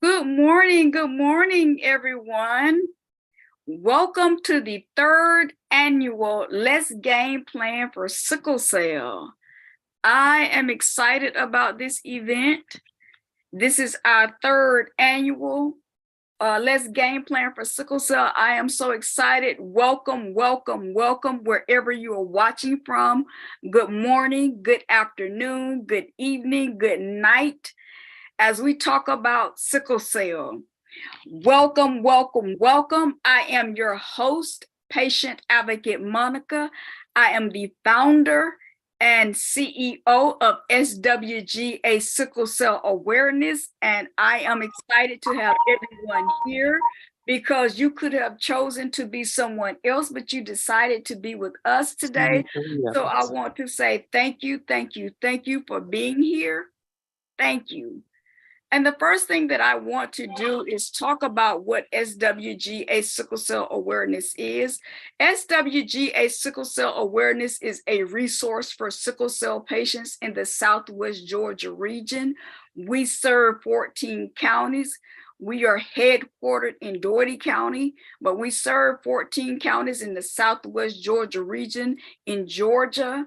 Good morning, everyone. Welcome to the third annual Let's Game Plan for Sickle Cell. I am excited about this event. This is our third annual Let's Game Plan for Sickle Cell. I am so excited. Welcome, welcome, welcome, wherever you are watching from. Good morning, good afternoon, good evening, good night, as we talk about sickle cell. Welcome, welcome, welcome. I am your host, patient advocate Monica. I am the founder and CEO of SWGA Sickle Cell Awareness, and I am excited to have everyone here because you could have chosen to be someone else, but you decided to be with us today. So I want to say thank you, thank you, thank you for being here. Thank you. And the first thing that I want to do is talk about what SWGA Sickle Cell Awareness is. SWGA Sickle Cell Awareness is a resource for sickle cell patients in the Southwest Georgia region. We serve 14 counties. We are headquartered in Dougherty County, but we serve 14 counties in the Southwest Georgia region in Georgia.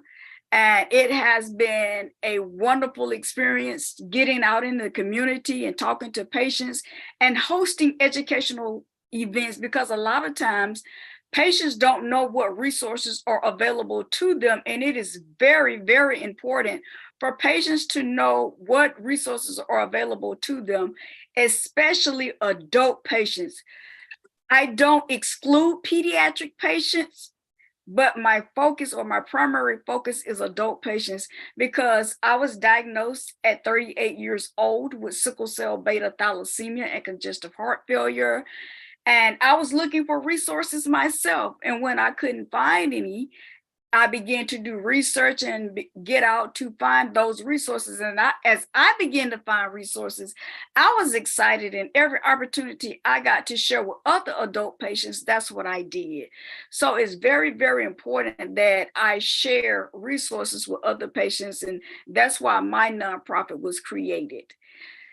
And it has been a wonderful experience getting out in the community and talking to patients and hosting educational events, because a lot of times patients don't know what resources are available to them. And it is very, very important for patients to know what resources are available to them, especially adult patients. I don't exclude pediatric patients, but my focus, or my primary focus, is adult patients, because I was diagnosed at 38 years old with sickle cell beta thalassemia and congestive heart failure. And I was looking for resources myself. And when I couldn't find any, I began to do research and get out to find those resources. And as I began to find resources, I was excited, and every opportunity I got to share with other adult patients, that's what I did. So it's very, very important that I share resources with other patients. And that's why my nonprofit was created.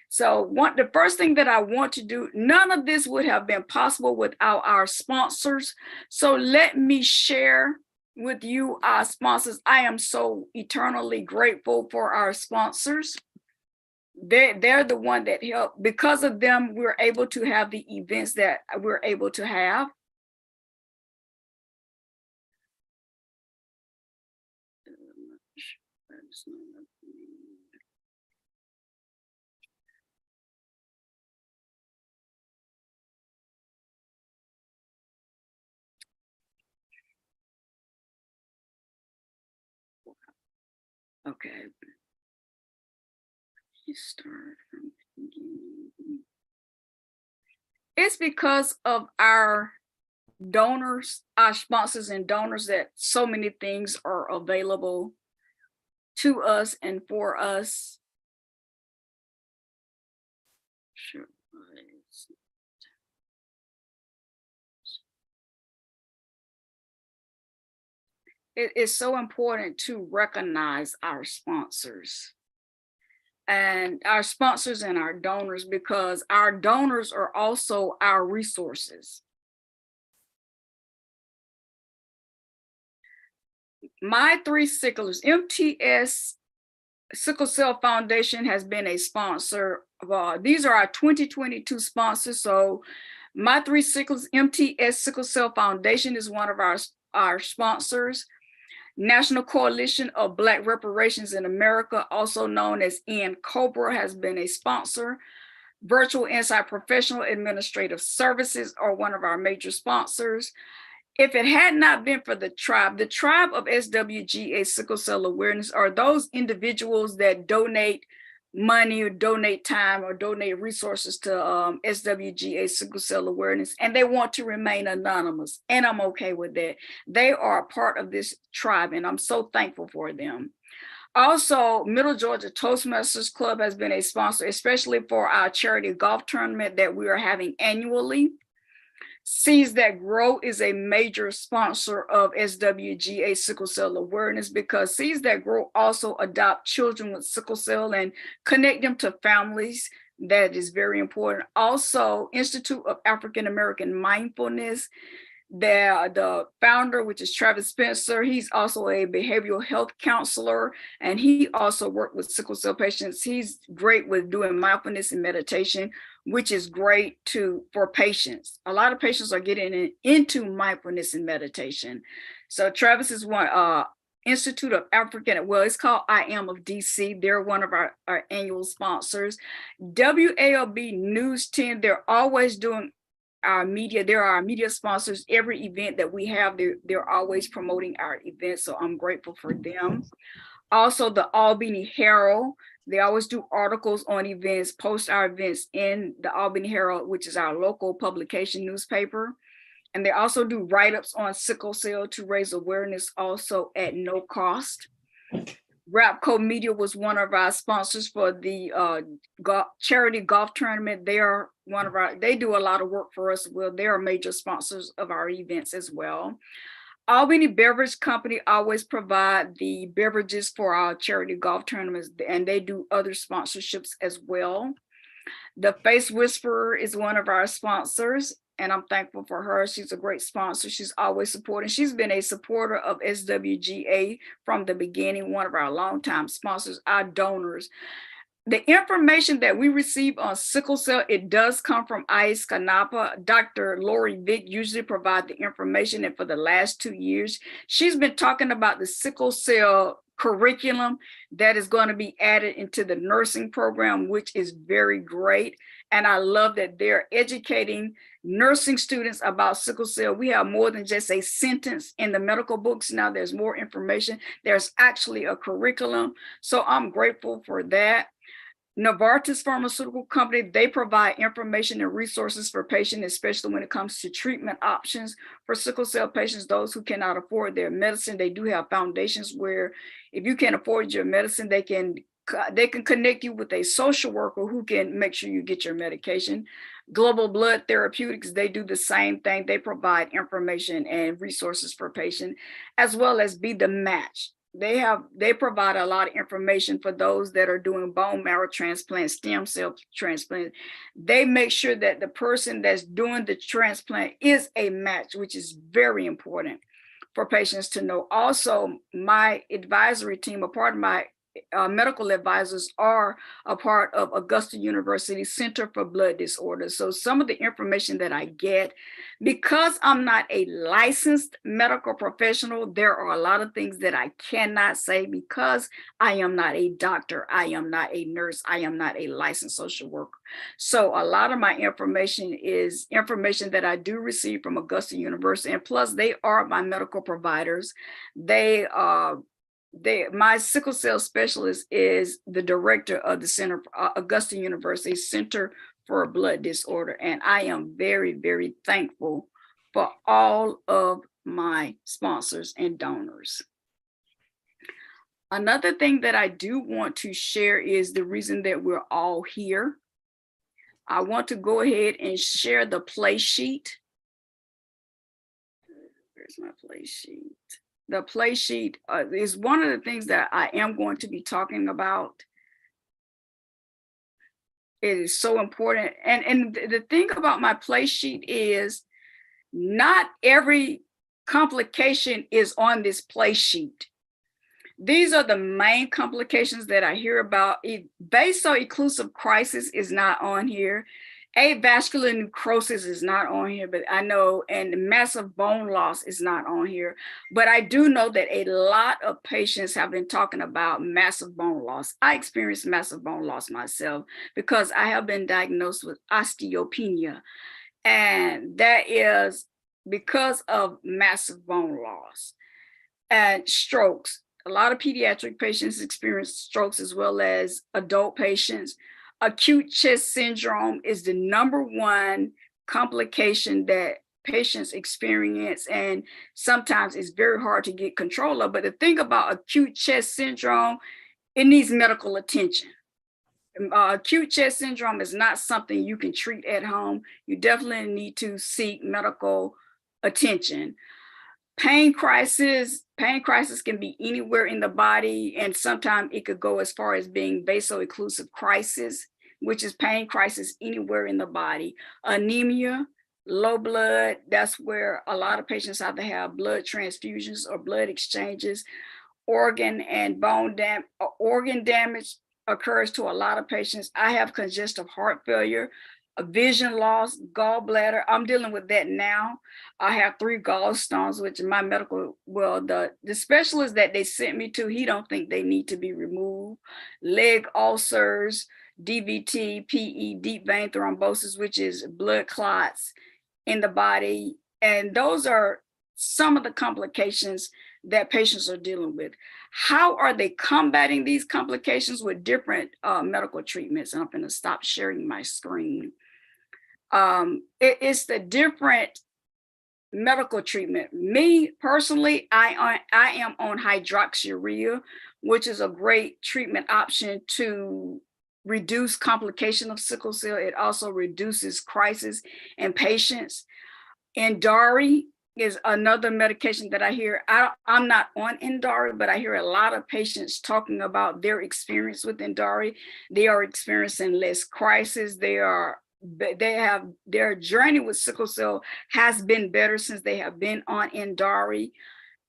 So the first thing that I want to do, none of this would have been possible without our sponsors. So let me share with you our sponsors. I am so eternally grateful for our sponsors. They're the one that help. Because of them, we're able to have the events that we're able to have. Okay. You start from the beginning. It's because of our donors, our sponsors and donors, that so many things are available to us and for us. Sure. It is so important to recognize our sponsors and our donors, because our donors are also our resources. My three sicklers, MTS Sickle Cell Foundation has been a sponsor. These are our 2022 sponsors. So my three sicklers, MTS Sickle Cell Foundation is one of our sponsors. National Coalition of Black Reparations in America, also known as NCOBRA, has been a sponsor. Virtual Insight Professional Administrative Services are one of our major sponsors. If it had not been for the tribe of SWGA Sickle Cell Awareness are those individuals that donate money or donate time or donate resources to SWGA Sickle Cell Awareness, and they want to remain anonymous. And I'm okay with that. They are a part of this tribe, and I'm so thankful for them. Also, Middle Georgia Toastmasters Club has been a sponsor, especially for our charity golf tournament that we are having annually. Seeds That Grow is a major sponsor of SWGA Sickle Cell Awareness, because Seeds That Grow also adopt children with sickle cell and connect them to families That is very important. Also, Institute of African American Mindfulness. The founder, which is Travis Spencer, he's also a behavioral health counselor, and he also worked with sickle cell patients. He's great with doing mindfulness and meditation, which is great for patients. A lot of patients are getting into mindfulness and meditation. So Travis is one Institute of African, well, it's called I Am of DC. They're one of our annual sponsors. WALB News 10, they're always doing our media. There are our media sponsors. Every event that we have, they're always promoting our events. So I'm grateful for them. Also, the Albany Herald, they always do articles on events, post our events in the Albany Herald, which is our local publication newspaper. And they also do write-ups on sickle cell to raise awareness, also at no cost. Rapco Media was one of our sponsors for the charity golf tournament. They are they do a lot of work for us. Well, they are major sponsors of our events as well. Albany Beverage Company always provide the beverages for our charity golf tournaments, and they do other sponsorships as well. The Face Whisperer is one of our sponsors, and I'm thankful for her. She's a great sponsor. She's always supporting. She's been a supporter of SWGA from the beginning, one of our longtime sponsors, our donors. The information that we receive on sickle cell, it does come from ICE Canapa. Dr. Lori Vick usually provides the information, and for the last 2 years, she's been talking about the sickle cell curriculum that is going to be added into the nursing program, which is very great. And I love that they're educating nursing students about sickle cell. We have more than just a sentence in the medical books now. There's more information. There's actually a curriculum. So I'm grateful for that. Novartis Pharmaceutical Company, they provide information and resources for patients, especially when it comes to treatment options for sickle cell patients, those who cannot afford their medicine. They do have foundations where if you can't afford your medicine, they can connect you with a social worker who can make sure you get your medication. Global Blood Therapeutics, they do the same thing. They provide information and resources for patients, as well as Be the Match. They provide a lot of information for those that are doing bone marrow transplant, stem cell transplant. They make sure that the person that's doing the transplant is a match, which is very important for patients to know. Also, my advisory team, a part of my medical advisors are a part of Augusta University Center for Blood Disorders. So some of the information that I get, because I'm not a licensed medical professional, there are a lot of things that I cannot say because I am not a doctor, I am not a nurse, I am not a licensed social worker. So a lot of my information is information that I do receive from Augusta University, and plus they are my medical providers. My sickle cell specialist is the director of the Center, Augusta University Center for Blood Disorder. And I am very, very thankful for all of my sponsors and donors. Another thing that I do want to share is the reason that we're all here. I want to go ahead and share the play sheet. Where's my play sheet? The play sheet is one of the things that I am going to be talking about. It is so important. And the thing about my play sheet is not every complication is on this play sheet. These are the main complications that I hear about. Vaso-occlusive crisis is not on here. Avascular necrosis is not on here, but I know, and massive bone loss is not on here. But I do know that a lot of patients have been talking about massive bone loss. I experienced massive bone loss myself because I have been diagnosed with osteopenia. And that is because of massive bone loss. And strokes. A lot of pediatric patients experience strokes as well as adult patients. Acute chest syndrome is the #1 complication that patients experience, and sometimes it's very hard to get control of. But the thing about acute chest syndrome, it needs medical attention. Acute chest syndrome is not something you can treat at home. You definitely need to seek medical attention. Pain crisis can be anywhere in the body, and sometimes it could go as far as being vaso-occlusive crisis. which is pain crisis anywhere in the body. Anemia, low blood, that's where a lot of patients have to have blood transfusions or blood exchanges. Organ and organ damage occurs to a lot of patients. I have congestive heart failure, a vision loss, gallbladder. I'm dealing with that now. I have 3 gallstones, which my medical, well, the specialist that they sent me to, he don't think they need to be removed. Leg ulcers, DVT, PE, deep vein thrombosis, which is blood clots in the body. And those are some of the complications that patients are dealing with. How are they combating these complications? With different medical treatments? And I'm going to stop sharing my screen. It's the different medical treatment. Me personally, I am on hydroxyurea, which is a great treatment option to reduce complication of sickle cell. It also reduces crisis in patients. Endari is another medication that I hear. I'm not on Endari, but I hear a lot of patients talking about their experience with Endari. They are experiencing less crisis. Their journey with sickle cell has been better since they have been on Endari.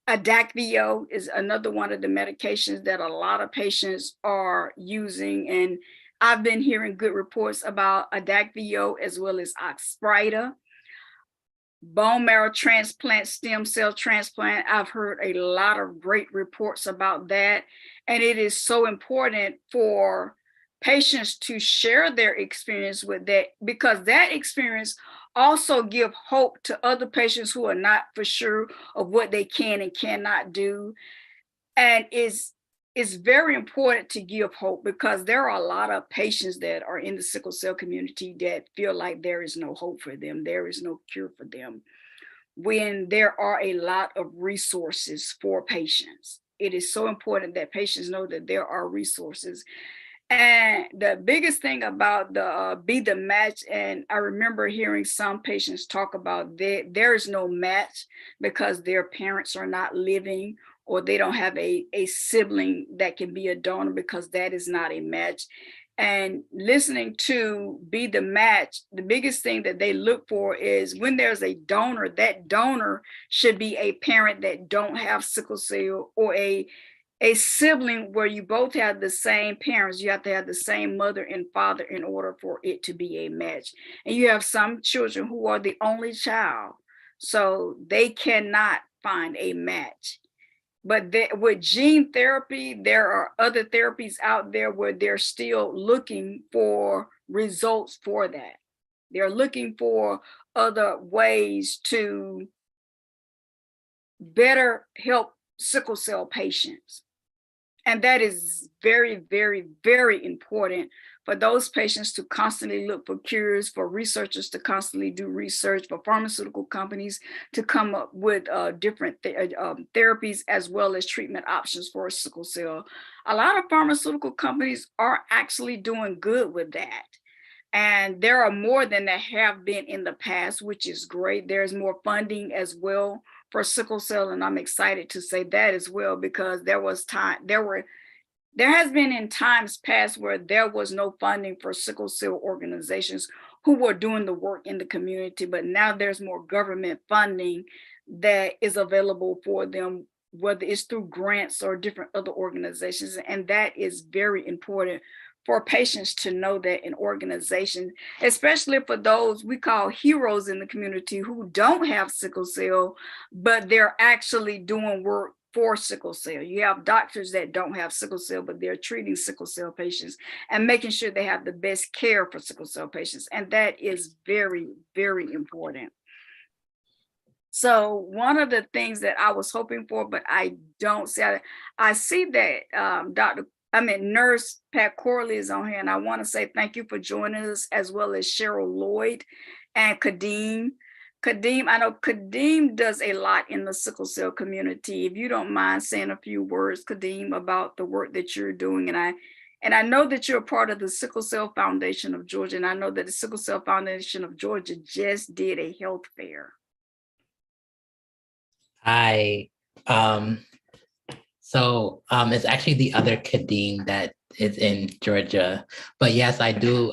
Adakveo is another one of the medications that a lot of patients are using, and I've been hearing good reports about Adakveo as well as Oxbryta. Bone marrow transplant, stem cell transplant. I've heard a lot of great reports about that. And it is so important for patients to share their experience with that, because that experience also give hope to other patients who are not for sure of what they can and cannot do. And it's very important to give hope, because there are a lot of patients that are in the sickle cell community that feel like there is no hope for them. There is no cure for them, when there are a lot of resources for patients. It is so important that patients know that there are resources. And the biggest thing about the be the match, and I remember hearing some patients talk about there is no match because their parents are not living, or they don't have a sibling that can be a donor, because that is not a match. And listening to Be the Match, the biggest thing that they look for is when there's a donor, that donor should be a parent that don't have sickle cell, or a sibling where you both have the same parents. You have to have the same mother and father in order for it to be a match. And you have some children who are the only child, so they cannot find a match. But with gene therapy, there are other therapies out there where they're still looking for results for that. They're looking for other ways to better help sickle cell patients. And that is very, very, very important for those patients to constantly look for cures, for researchers to constantly do research, for pharmaceutical companies to come up with different therapies as well as treatment options for sickle cell. A lot of pharmaceutical companies are actually doing good with that. And there are more than there have been in the past, which is great. There's more funding as well for sickle cell, and I'm excited to say that as well, because there has been in times past where there was no funding for sickle cell organizations who were doing the work in the community, but now there's more government funding that is available for them, whether it's through grants or different other organizations. And that is very important for patients to know that an organization, especially for those we call heroes in the community who don't have sickle cell, but they're actually doing work for sickle cell. You have doctors that don't have sickle cell, but they're treating sickle cell patients and making sure they have the best care for sickle cell patients. And that is very, very important. So one of the things that I was hoping for, but I don't see, I see that Nurse Pat Corley is on here, and I want to say thank you for joining us, as well as Cheryl Lloyd and Kadeem. Kadeem, I know Kadeem does a lot in the sickle cell community. If you don't mind saying a few words, Kadeem, about the work that you're doing. And I know that you're a part of the Sickle Cell Foundation of Georgia, and I know that the Sickle Cell Foundation of Georgia just did a health fair. Hi. So it's actually the other Kadeem that is in Georgia. But yes, I do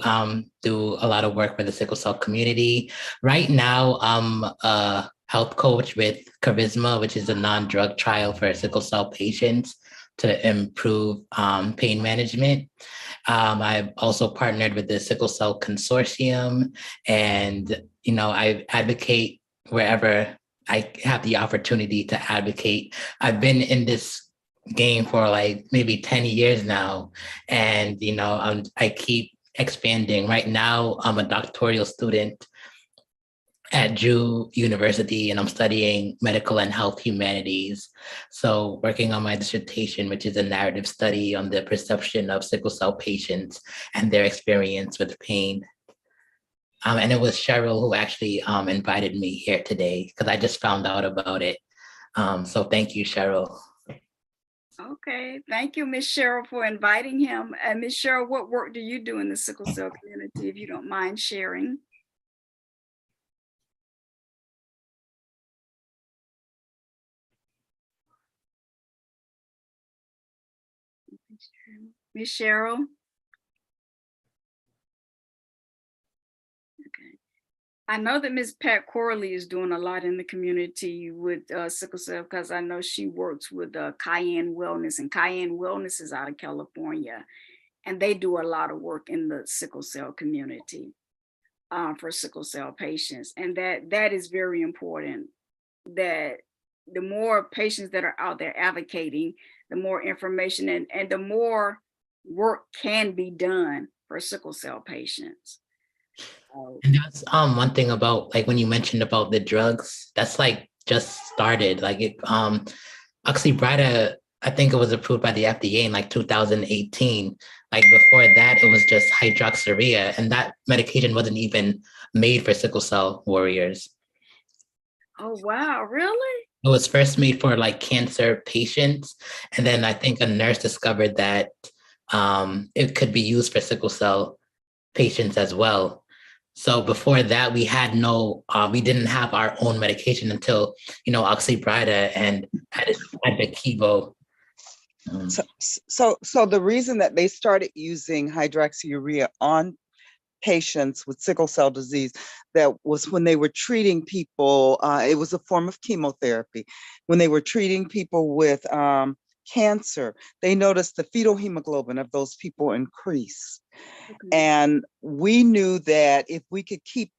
do a lot of work for the sickle cell community. Right now, I'm a health coach with Charisma, which is a non-drug trial for sickle cell patients to improve pain management. I've also partnered with the Sickle Cell Consortium, and I advocate wherever I have the opportunity to advocate. I've been in this game for like maybe 10 years now, and I keep expanding. Right now, I'm a doctoral student at Drew University, and I'm studying medical and health humanities. So, working on my dissertation, which is a narrative study on the perception of sickle cell patients and their experience with pain. And it was Cheryl who actually invited me here today because I just found out about it. So, thank you, Cheryl. Okay, thank you, Ms. Cheryl, for inviting him. And Ms. Cheryl, what work do you do in the sickle cell community, if you don't mind sharing? Ms. Cheryl? Okay. I know that Ms. Pat Corley is doing a lot in the community with sickle cell, because I know she works with Cayenne Wellness, and Cayenne Wellness is out of California, and they do a lot of work in the sickle cell community for sickle cell patients. And that is very important, that the more patients that are out there advocating, the more information and the more work can be done for sickle cell patients. And that's one thing about like when you mentioned about the drugs, that's like just started. Like it oxybrita, I think it was approved by the FDA in like 2018. Like before that, it was just hydroxyurea, and that medication wasn't even made for sickle cell warriors. Oh, wow, really? It was first made for like cancer patients. And then I think a nurse discovered that it could be used for sickle cell patients as well. So before that, we had we didn't have our own medication until, oxybrita and Advakivo. So the reason that they started using hydroxyurea on patients with sickle cell disease, that was when they were treating people, it was a form of chemotherapy. When they were treating people with cancer, they noticed the fetal hemoglobin of those people increase. Okay. And we knew that if we could keep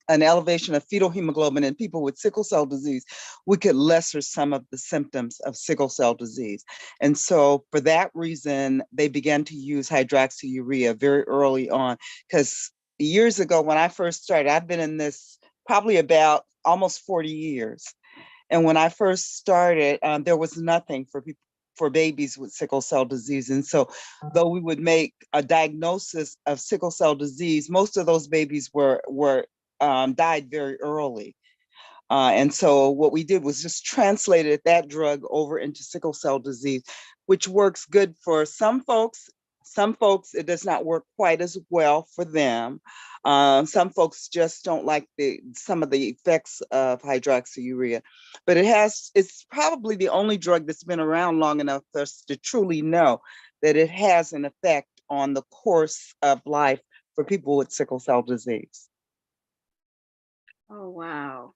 an elevation of fetal hemoglobin in people with sickle cell disease, we could lessen some of the symptoms of sickle cell disease. And so for that reason, they began to use hydroxyurea very early on, because years ago when I first started, I've been in this probably about almost 40 years. And when I first started, there was nothing for babies with sickle cell disease. And so though we would make a diagnosis of sickle cell disease, most of those babies died very early. And so what we did was just translated that drug over into sickle cell disease, which works good for some folks. Some folks, it does not work quite as well for them. Some folks just don't like some of the effects of hydroxyurea, but it's probably the only drug that's been around long enough for us to truly know that it has an effect on the course of life for people with sickle cell disease. Oh, wow.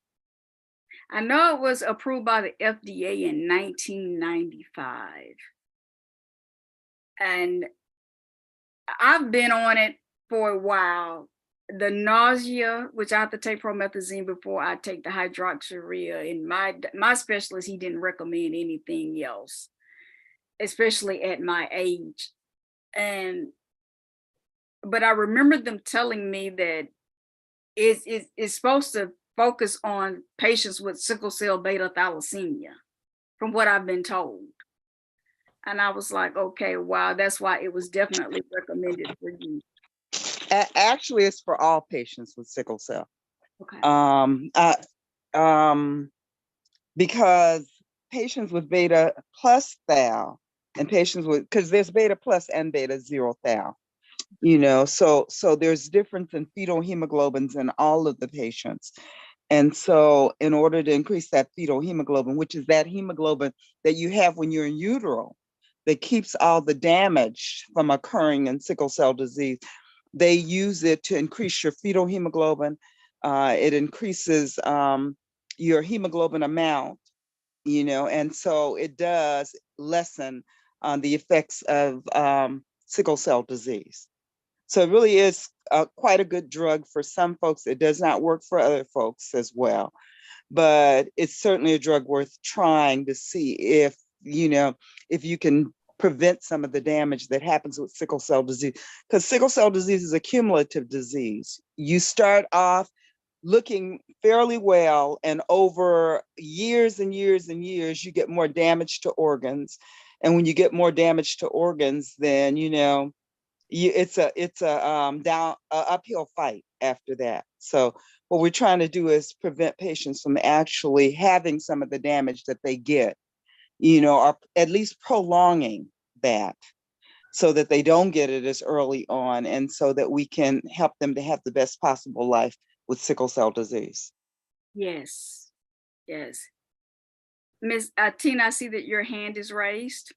I know it was approved by the FDA in 1995. And I've been on it for a while. The nausea, which I have to take promethazine before I take the hydroxyurea, and my specialist, he didn't recommend anything else, especially at my age. But I remember them telling me that it's supposed to focus on patients with sickle cell beta thalassemia, from what I've been told. And I was like, okay, wow, that's why it was definitely recommended for you. Actually, it's for all patients with sickle cell. Okay. Because patients with beta plus thal and patients with, because there's beta plus and beta zero thal, so there's difference in fetal hemoglobins in all of the patients. And so in order to increase that fetal hemoglobin, which is that hemoglobin that you have when you're in utero, that keeps all the damage from occurring in sickle cell disease. They use it to increase your fetal hemoglobin. It increases your hemoglobin amount, and so it does lessen the effects of sickle cell disease. So it really is quite a good drug for some folks. It does not work for other folks as well, but it's certainly a drug worth trying to see if you can prevent some of the damage that happens with sickle cell disease, because sickle cell disease is a cumulative disease. You start off looking fairly well, and over years and years and years, you get more damage to organs. And when you get more damage to organs, then it's a uphill fight after that. So what we're trying to do is prevent patients from actually having some of the damage that they get, or at least prolonging that, so that they don't get it as early on, and so that we can help them to have the best possible life with sickle cell disease. Yes, yes. Ms. Tina, I see that your hand is raised.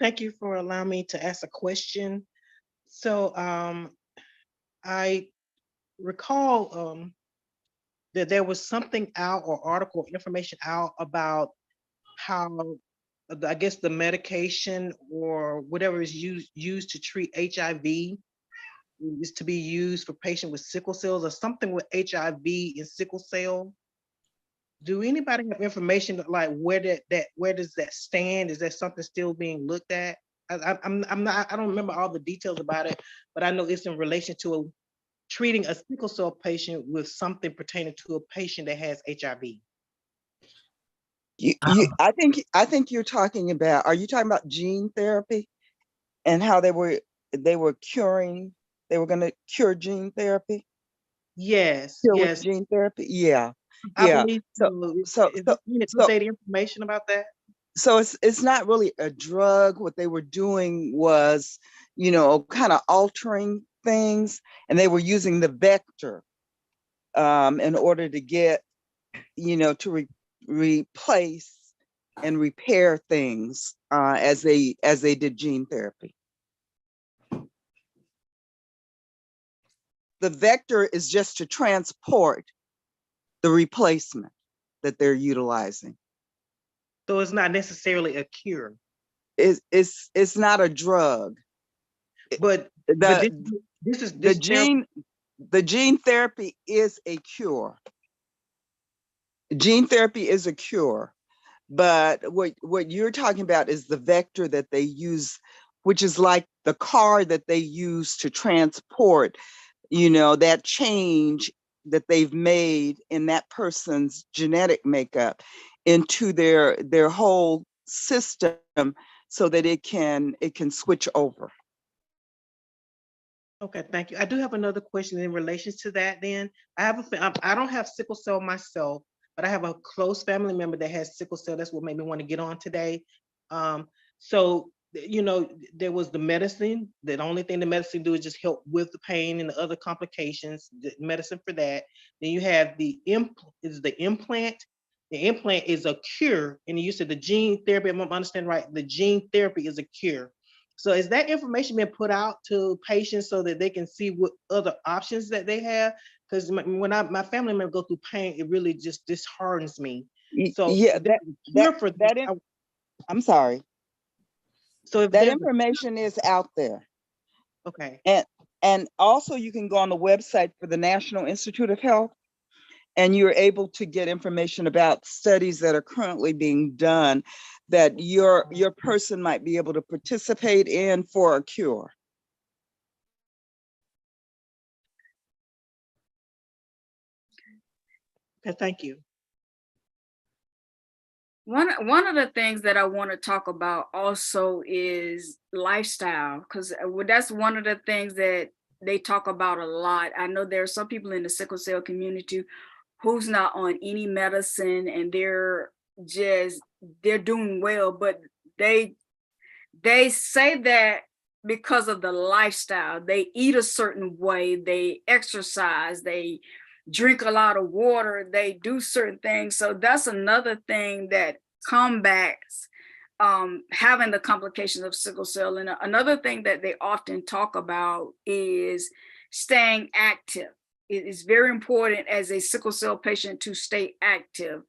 Thank you for allowing me to ask a question. So I recall that there was something out, or article information out, about how I guess the medication or whatever is used to treat HIV is to be used for patients with sickle cells, or something with HIV and sickle cell. Do anybody have information like where does that stand? Is that something still being looked at? I don't remember all the details about it, but I know it's in relation to treating a sickle cell patient with something pertaining to a patient that has HIV. I think you're talking about. Are you talking about gene therapy and how they were curing? They were going to cure gene therapy. Yes. With gene therapy. Yeah. I believe so say the information about that. So it's not really a drug. What they were doing was, kind of altering things, and they were using the vector in order to get, to replace and repair things as they did gene therapy. The vector is just to transport the replacement that they're utilizing. So it's not necessarily a cure. It's not a drug. But the gene therapy is a cure. Gene therapy is a cure, but what you're talking about is the vector that they use, which is like the car that they use to transport, that change that they've made in that person's genetic makeup into their whole system, so that it can switch over. Okay, thank you. I do have another question in relation to that. Then I don't have sickle cell myself, but I have a close family member that has sickle cell. That's what made me want to get on today. So there was the medicine. The only thing the medicine do is just help with the pain and the other complications. The medicine for that. Then you have the implant. The implant is a cure, and you said the gene therapy. If I'm understanding right, the gene therapy is a cure. So is that information being put out to patients so that they can see what other options that they have? Because when my family member go through pain, it really just disheartens me. So yeah, I'm sorry. So if that information is out there. Okay. And also you can go on the website for the National Institute of Health, and you're able to get information about studies that are currently being done that your person might be able to participate in for a cure. Okay, thank you. One of the things that I want to talk about also is lifestyle, because that's one of the things that they talk about a lot. I know there are some people in the sickle cell community who's not on any medicine, and they're doing well, but they say that because of the lifestyle. They eat a certain way, they exercise, they drink a lot of water, they do certain things. So that's another thing that combats having the complications of sickle cell. And another thing that they often talk about is staying active. It is very important as a sickle cell patient to stay active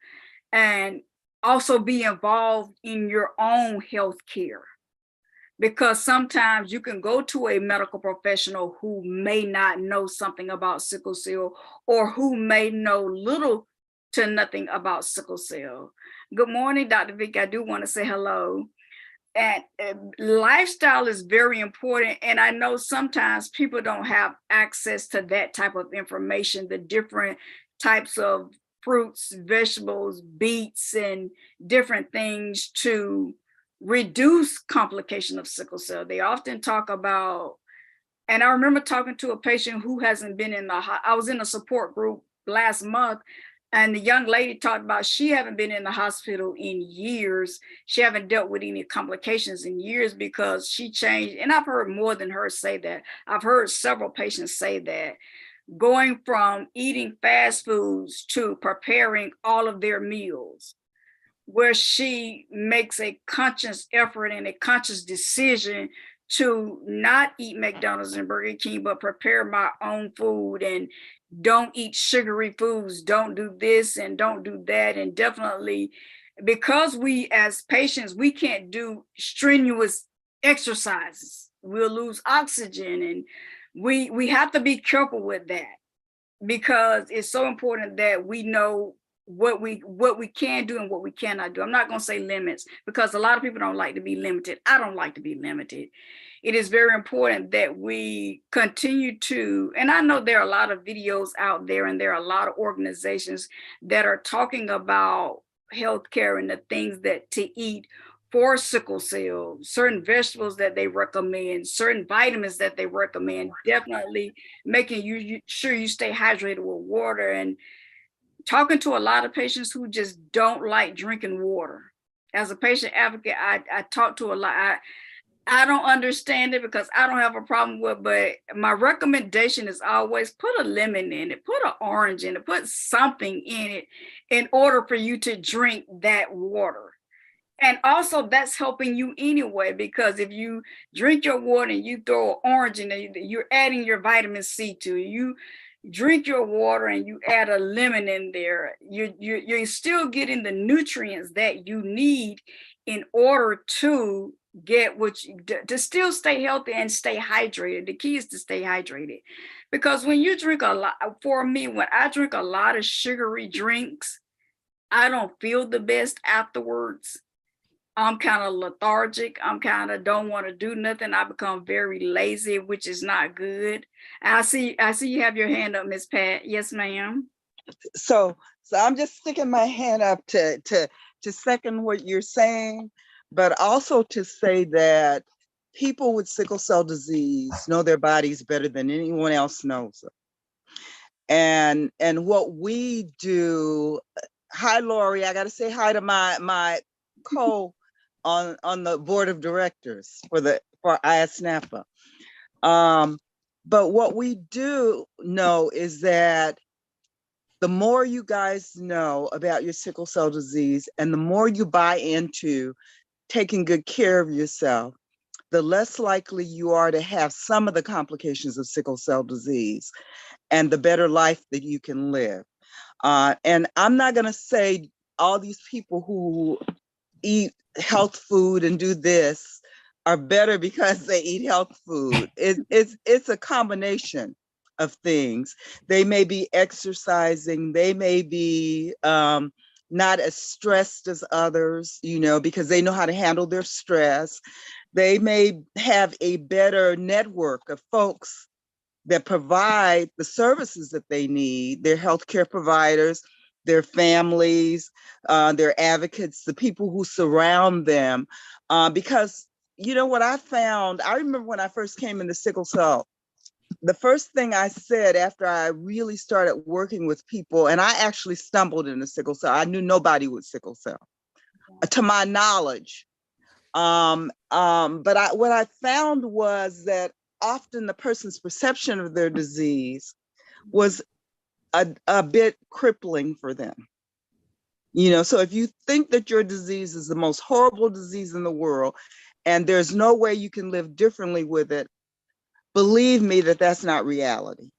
and also be involved in your own health care. Because sometimes you can go to a medical professional who may not know something about sickle cell or who may know little to nothing about sickle cell. Good morning, Dr. Vicky. I do want to say hello. And lifestyle is very important. And I know sometimes people don't have access to that type of information, the different types of fruits, vegetables, beets, and different things to reduce complication of sickle cell. They often talk about, and I remember talking to a patient who hasn't been in I was in a support group last month, and the young lady talked about she haven't been in the hospital in years. She haven't dealt with any complications in years because she changed. And I've heard more than her say that. I've heard several patients say that. Going from eating fast foods to preparing all of their meals, where she makes a conscious effort and a conscious decision to not eat McDonald's and Burger King, but prepare my own food and don't eat sugary foods, don't do this and don't do that. And definitely, because we as patients, we can't do strenuous exercises. We'll lose oxygen, and we have to be careful with that, because it's so important that we know what we can do and what we cannot do. I'm not going to say limits, because a lot of people don't like to be limited. I don't like to be limited. It is very important that we continue to, and I know there are a lot of videos out there and there are a lot of organizations that are talking about healthcare and the things that to eat for sickle cell, certain vegetables that they recommend, certain vitamins that they recommend, definitely making sure you stay hydrated with water. And talking to a lot of patients who just don't like drinking water. As a patient advocate, I talk to a lot. I don't understand it because I don't have a problem with it, but my recommendation is always put a lemon in it, put an orange in it, put something in it in order for you to drink that water. And also that's helping you anyway, because if you drink your water and you throw an orange in it, you're adding your vitamin C to it. You drink your water and you add a lemon in there, you're still getting the nutrients that you need in order to get to still stay healthy and stay hydrated. The key is to stay hydrated, because when you drink a lot, for me, when I drink a lot of sugary drinks, I don't feel the best afterwards. I'm kind of lethargic. I'm kind of don't want to do nothing. I become very lazy, which is not good. I see you have your hand up, Miss Pat. Yes, ma'am. So I'm just sticking my hand up to second what you're saying, but also to say that people with sickle cell disease know their bodies better than anyone else knows them. And what we do, hi Lori, I got to say hi to my co on the board of directors for ISNAPA. But what we do know is that the more you guys know about your sickle cell disease and the more you buy into taking good care of yourself, the less likely you are to have some of the complications of sickle cell disease and the better life that you can live. And I'm not going to say all these people who eat health food and do this are better because they eat health food. It's a combination of things. They may be exercising, they may be not as stressed as others, because they know how to handle their stress. They may have a better network of folks that provide the services that they need, their healthcare providers, their families, their advocates, the people who surround them. Because what I found, I remember when I first came into sickle cell, the first thing I said after I really started working with people, and I actually stumbled into sickle cell. I knew nobody with sickle cell, to my knowledge. But what I found was that often the person's perception of their disease was a bit crippling for them. So if you think that your disease is the most horrible disease in the world and there's no way you can live differently with it, believe me that that's not reality.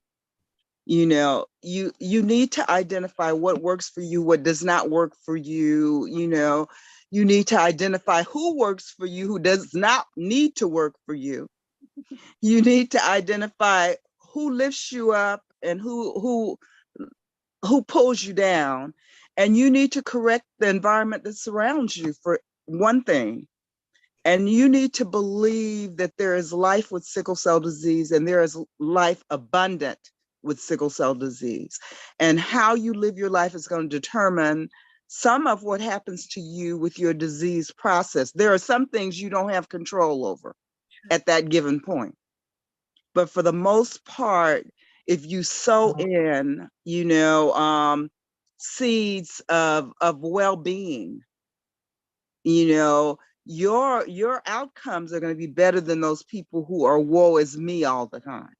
You need to identify what works for you, what does not work for you. You need to identify who works for you, who does not need to work for you. You need to identify who lifts you up and who pulls you down. And you need to correct the environment that surrounds you, for one thing. And you need to believe that there is life with sickle cell disease and there is life abundant with sickle cell disease. And how you live your life is going to determine some of what happens to you with your disease process. There are some things you don't have control over at that given point. But for the most part, if you sow in, seeds of well-being, your outcomes are going to be better than those people who are woe is me all the time.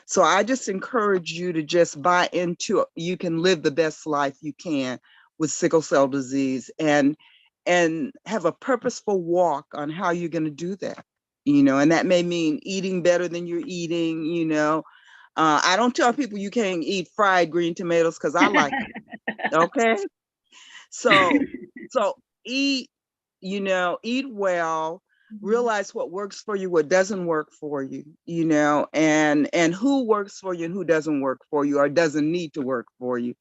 So I just encourage you to just buy into you can live the best life you can with sickle cell disease and have a purposeful walk on how you're going to do that. And that may mean eating better than you're eating. I don't tell people you can't eat fried green tomatoes because I like it. Okay. So eat, eat well, realize what works for you, what doesn't work for you, and who works for you and who doesn't work for you or doesn't need to work for you.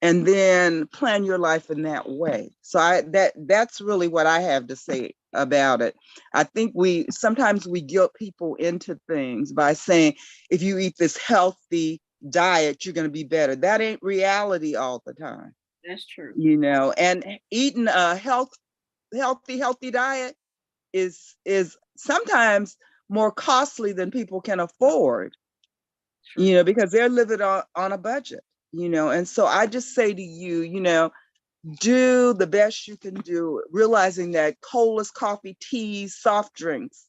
And then plan your life in that way. So that's really what I have to say about it. I think sometimes we guilt people into things by saying, if you eat this healthy diet, you're going to be better. That ain't reality all the time. That's true. And eating a healthy diet is sometimes more costly than people can afford, because they're living on a budget, and so I just say to you, do the best you can do, realizing that colas, coffee, teas, soft drinks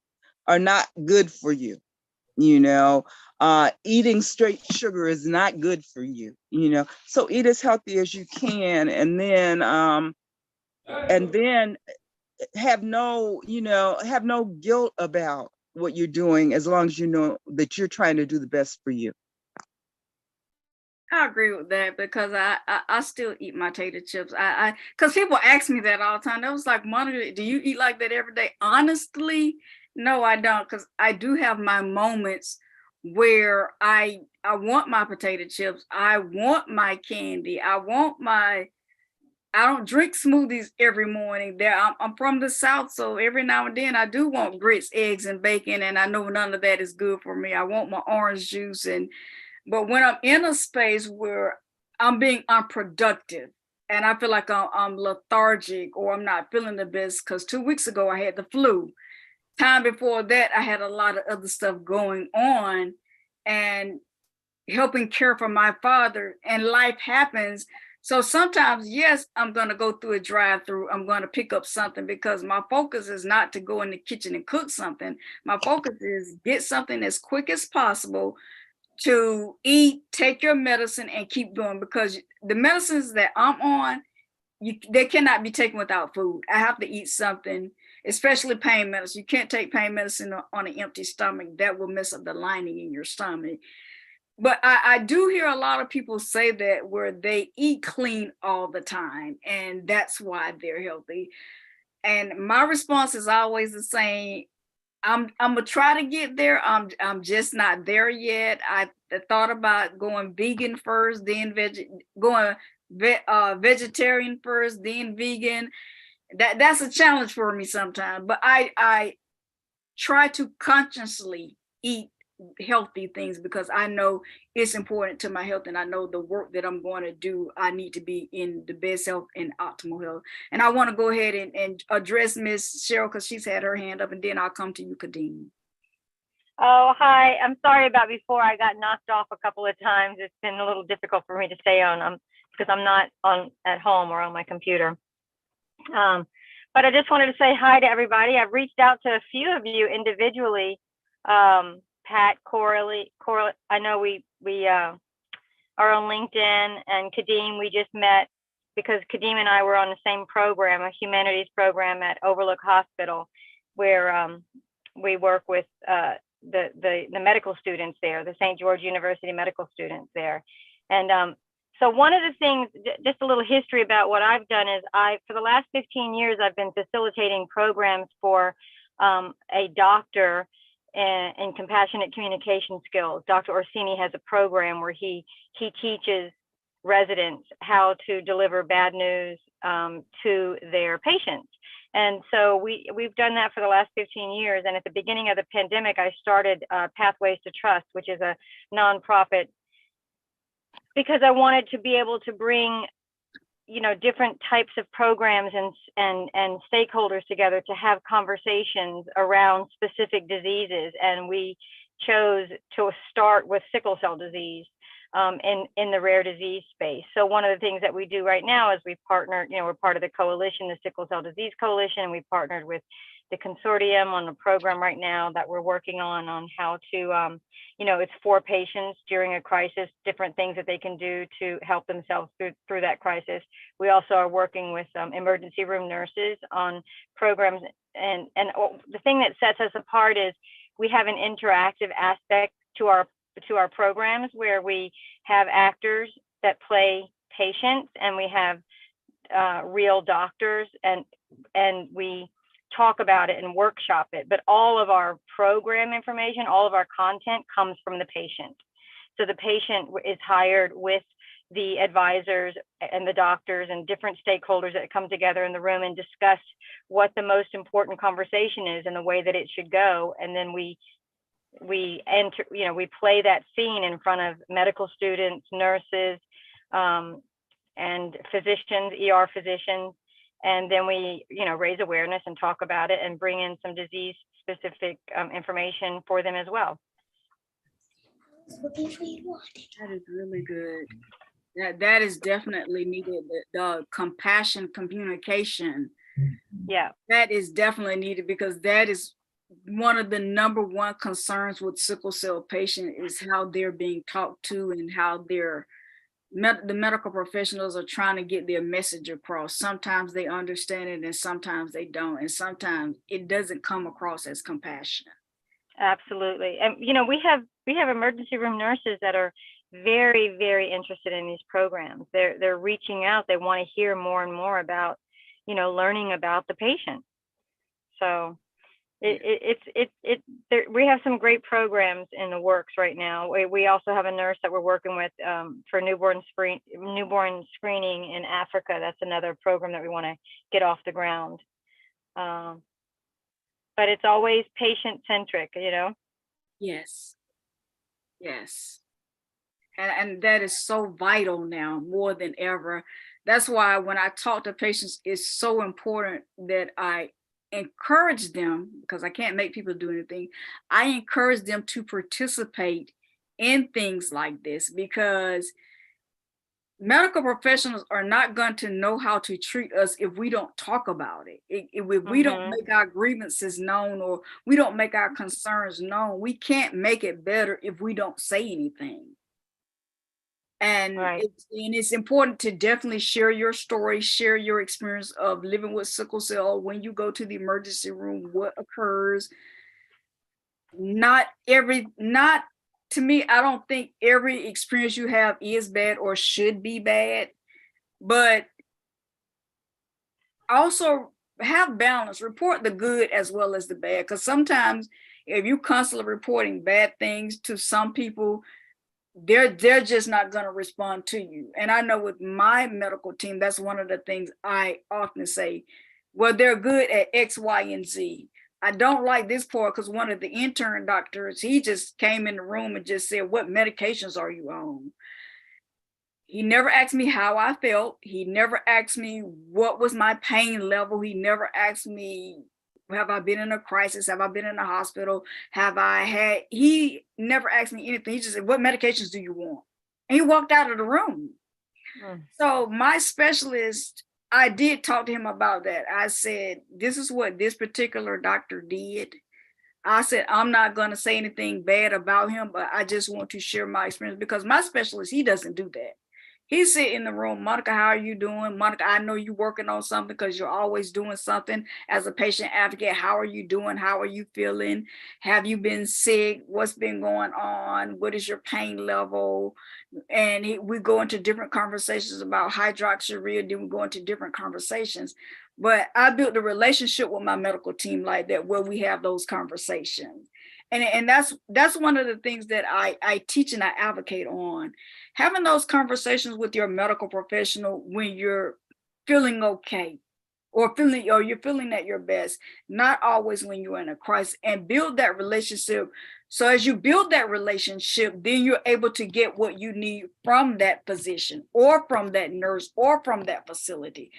are not good for you. Eating straight sugar is not good for you, so eat as healthy as you can, and then have no guilt about what you're doing, as long as you know that you're trying to do the best for you. I agree with that because I still eat my tater chips. Because people ask me that all the time. That was like, Monica, do you eat like that every day? Honestly, no, I don't, because I do have my moments where I want my potato chips. I want my candy. I don't drink smoothies every morning. I'm from the South, so every now and then I do want grits, eggs, and bacon, and I know none of that is good for me. I want my orange juice, but when I'm in a space where I'm being unproductive and I feel like I'm lethargic or I'm not feeling the best, because 2 weeks ago I had the flu. Time before that, I had a lot of other stuff going on and helping care for my father, and life happens. So sometimes, yes, I'm going to go through a drive-through. I'm going to pick up something because my focus is not to go in the kitchen and cook something. My focus is get something as quick as possible to eat, take your medicine, and keep going, because the medicines that I'm on, they cannot be taken without food. I have to eat something, especially pain medicine. You can't take pain medicine on an empty stomach. That will mess up the lining in your stomach. But I do hear a lot of people say that where they eat clean all the time, and that's why they're healthy. And my response is always the same. I'm gonna try to get there. I'm just not there yet. I thought about going vegan first, then vegetarian first, then vegan. That's a challenge for me sometimes. But I try to consciously eat healthy things because I know it's important to my health, and I know the work that I'm going to do, I need to be in the best health and optimal health. And I want to go ahead and address Miss Cheryl because she's had her hand up, and then I'll come to you, Kadeem. Oh, hi. I'm sorry about before. I got knocked off a couple of times. It's been a little difficult for me to stay on because I'm not at home or on my computer. But I just wanted to say hi to everybody. I've reached out to a few of you individually. Pat, Coralie, I know we are on LinkedIn, and Kadeem, we just met because Kadeem and I were on the same program, a humanities program at Overlook Hospital, where we work with the medical students there, the St. George University medical students there. And so one of the things, just a little history about what I've done is for the last 15 years, I've been facilitating programs for a doctor in compassionate communication skills. Dr. Orsini has a program where he teaches residents how to deliver bad news to their patients. And so we've done that for the last 15 years. And at the beginning of the pandemic, I started Pathways to Trust, which is a nonprofit, because I wanted to be able to bring, you know, different types of programs and stakeholders together to have conversations around specific diseases. And we chose to start with sickle cell disease in the rare disease space. So one of the things that we do right now is we've partnered, you know, we're part of the coalition, the Sickle Cell Disease Coalition, and we partnered with the consortium on a program right now that we're working on how to, you know, it's for patients during a crisis, different things that they can do to help themselves through that crisis. We also are working with emergency room nurses on programs. And the thing that sets us apart is we have an interactive aspect to our programs, where we have actors that play patients, and we have real doctors, and we talk about it and workshop it. But all of our program information, all of our content comes from the patient. So the patient is hired with the advisors and the doctors and different stakeholders that come together in the room and discuss what the most important conversation is and the way that it should go. And then we enter, you know, we play that scene in front of medical students, nurses, and physicians, ER physicians. And then we, you know, raise awareness and talk about it and bring in some disease specific information for them as well. That is really good. That is definitely needed. The compassion communication. Yeah. That is definitely needed, because that is one of the #1 concerns with sickle cell patient is how they're being talked to and how the medical professionals are trying to get their message across. Sometimes they understand it and sometimes they don't. And sometimes it doesn't come across as compassion. Absolutely. And, you know, we have emergency room nurses that are very, very interested in these programs. They're reaching out. They want to hear more and more about, you know, learning about the patient. So we have some great programs in the works right now. We also have a nurse that we're working with for newborn screening in Africa. That's another program that we want to get off the ground. But it's always patient centric, you know? Yes. Yes. And that is so vital now more than ever. That's why when I talk to patients, it's so important that I encourage them, because I can't make people do anything. I encourage them to participate in things like this, because medical professionals are not going to know how to treat us if we don't talk about it. If we don't make our grievances known, or we don't make our concerns known, we can't make it better if we don't say anything. And it's important to definitely share your story, share your experience of living with sickle cell. When you go to the emergency room, what occurs. To me, I don't think every experience you have is bad or should be bad, but also have balance, report the good as well as the bad. Because sometimes if you constantly reporting bad things to some people, they're just not going to respond to you. And I know with my medical team, that's one of the things I often say, well, they're good at X, Y, and Z. I don't like this part because one of the intern doctors, he just came in the room and just said, what medications are you on? He never asked me how I felt. He never asked me what was my pain level. He never asked me, have I been in a crisis? Have I been in a hospital? He never asked me anything. He just said, what medications do you want? And he walked out of the room. So my specialist, I did talk to him about that. I said, this is what this particular doctor did. I said, I'm not going to say anything bad about him, but I just want to share my experience, because my specialist, he doesn't do that. He sit in the room, Monica, how are you doing? Monica, I know you're working on something because you're always doing something as a patient advocate. How are you doing? How are you feeling? Have you been sick? What's been going on? What is your pain level? And we go into different conversations about hydroxyurea, then we go into different conversations. But I built a relationship with my medical team like that, where we have those conversations. And that's one of the things that I teach and I advocate on. Having those conversations with your medical professional when you're feeling okay, or you're feeling at your best, not always when you're in a crisis, and build that relationship. So as you build that relationship, then you're able to get what you need from that physician or from that nurse or from that facility.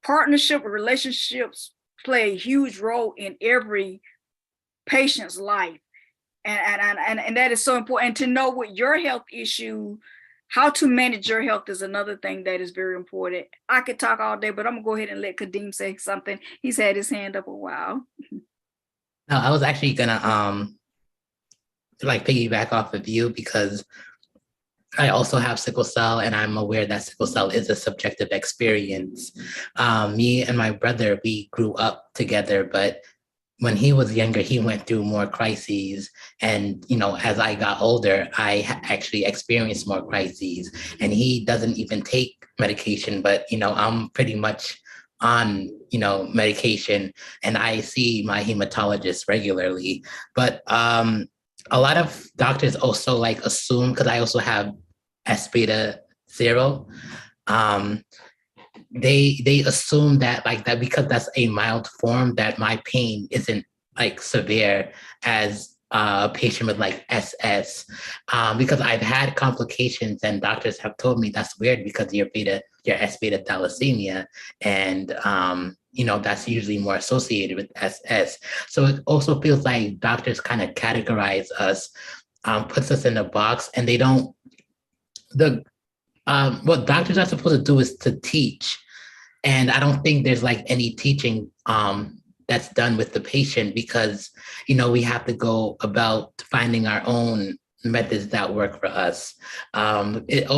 Partnership relationships play a huge role in every patient's life. And that is so important. And to know what your health issue, how to manage your health is another thing that is very important. I could talk all day, but I'm gonna go ahead and let Kadeem say something. He's had his hand up a while. No, I was actually gonna like piggyback off of you, because I also have sickle cell, and I'm aware that sickle cell is a subjective experience. Me and my brother, we grew up together, but when he was younger, he went through more crises. And, as I got older, I actually experienced more crises. And he doesn't even take medication, but, I'm pretty much on, medication, and I see my hematologist regularly. But a lot of doctors also like assume, because I also have S beta 0. They assume that because that's a mild form, that my pain isn't like severe as a patient with like SS, because I've had complications, and doctors have told me that's weird because your S beta thalassemia, and that's usually more associated with SS. So it also feels like doctors kind of categorize us, puts us in a box, and they don't. What doctors are supposed to do is to teach. And I don't think there's like any teaching that's done with the patient, because, we have to go about finding our own methods that work for us. It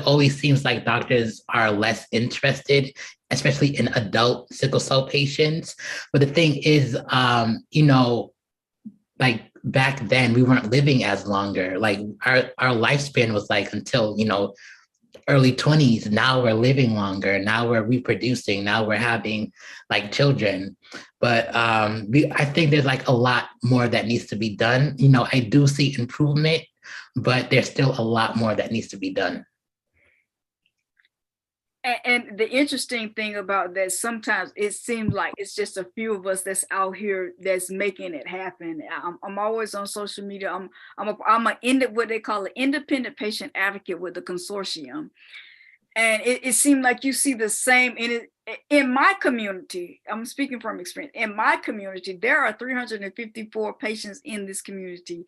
always seems like doctors are less interested, especially in adult sickle cell patients. But the thing is, like back then we weren't living as longer. Like our lifespan was like until, early 20s. Now we're living longer. Now we're reproducing. Now we're having like children. But I think there's like a lot more that needs to be done. I do see improvement, but there's still a lot more that needs to be done. And the interesting thing about that, sometimes it seems like it's just a few of us that's out here that's making it happen. I'm always on social media. What they call an independent patient advocate with the consortium, and it seemed like you see the same in my community. I'm speaking from experience. In my community, there are 354 patients in this community.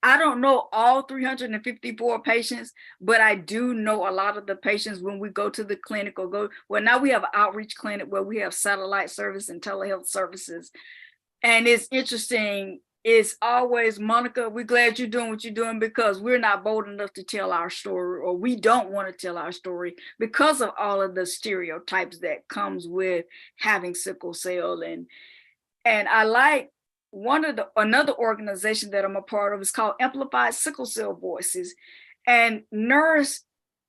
I don't know all 354 patients, but I do know a lot of the patients when we go to the clinic now we have an outreach clinic where we have satellite service and telehealth services. And it's interesting. It's always, Monica, we're glad you're doing what you're doing, because we're not bold enough to tell our story, or we don't want to tell our story because of all of the stereotypes that comes with having sickle cell. And I like another organization that I'm a part of is called Amplified Sickle Cell Voices. And Nurse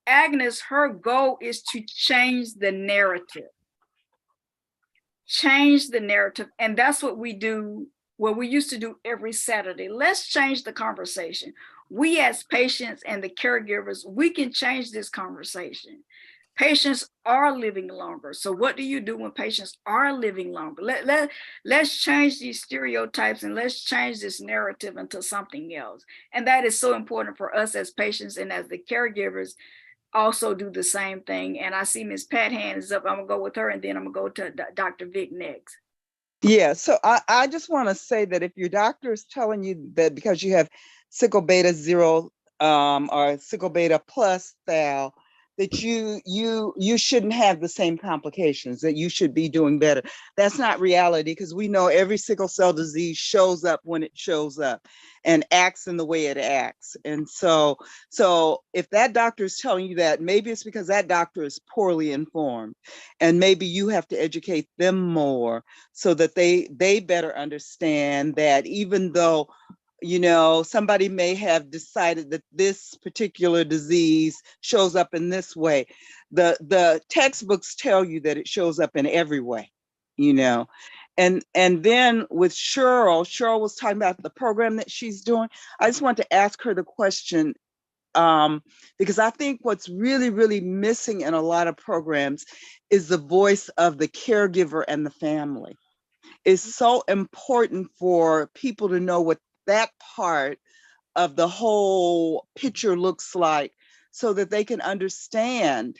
Agnes, her goal is to change the narrative. And that's what we do, what we used to do every Saturday. Let's change the conversation. We as patients and the caregivers, we can change this conversation. Patients are living longer. So what do you do when patients are living longer? Let's change these stereotypes, and let's change this narrative into something else. And that is so important for us as patients, and as the caregivers also do the same thing. And I see Ms. Pat hands up. I'm gonna go with her, and then I'm gonna go to Dr. Vic next. Yeah, so I just want to say that if your doctor is telling you that because you have sickle beta 0 or sickle beta plus thal, that you shouldn't have the same complications, that you should be doing better. That's not reality, because we know every sickle cell disease shows up when it shows up and acts in the way it acts. And so if that doctor is telling you that, maybe it's because that doctor is poorly informed, and maybe you have to educate them more so that they better understand that even though somebody may have decided that this particular disease shows up in this way, the textbooks tell you that it shows up in every way, and then with Cheryl was talking about the program that she's doing. I just want to ask her the question, because I think what's really, really missing in a lot of programs is the voice of the caregiver and the family. It's so important for people to know what that part of the whole picture looks like, so that they can understand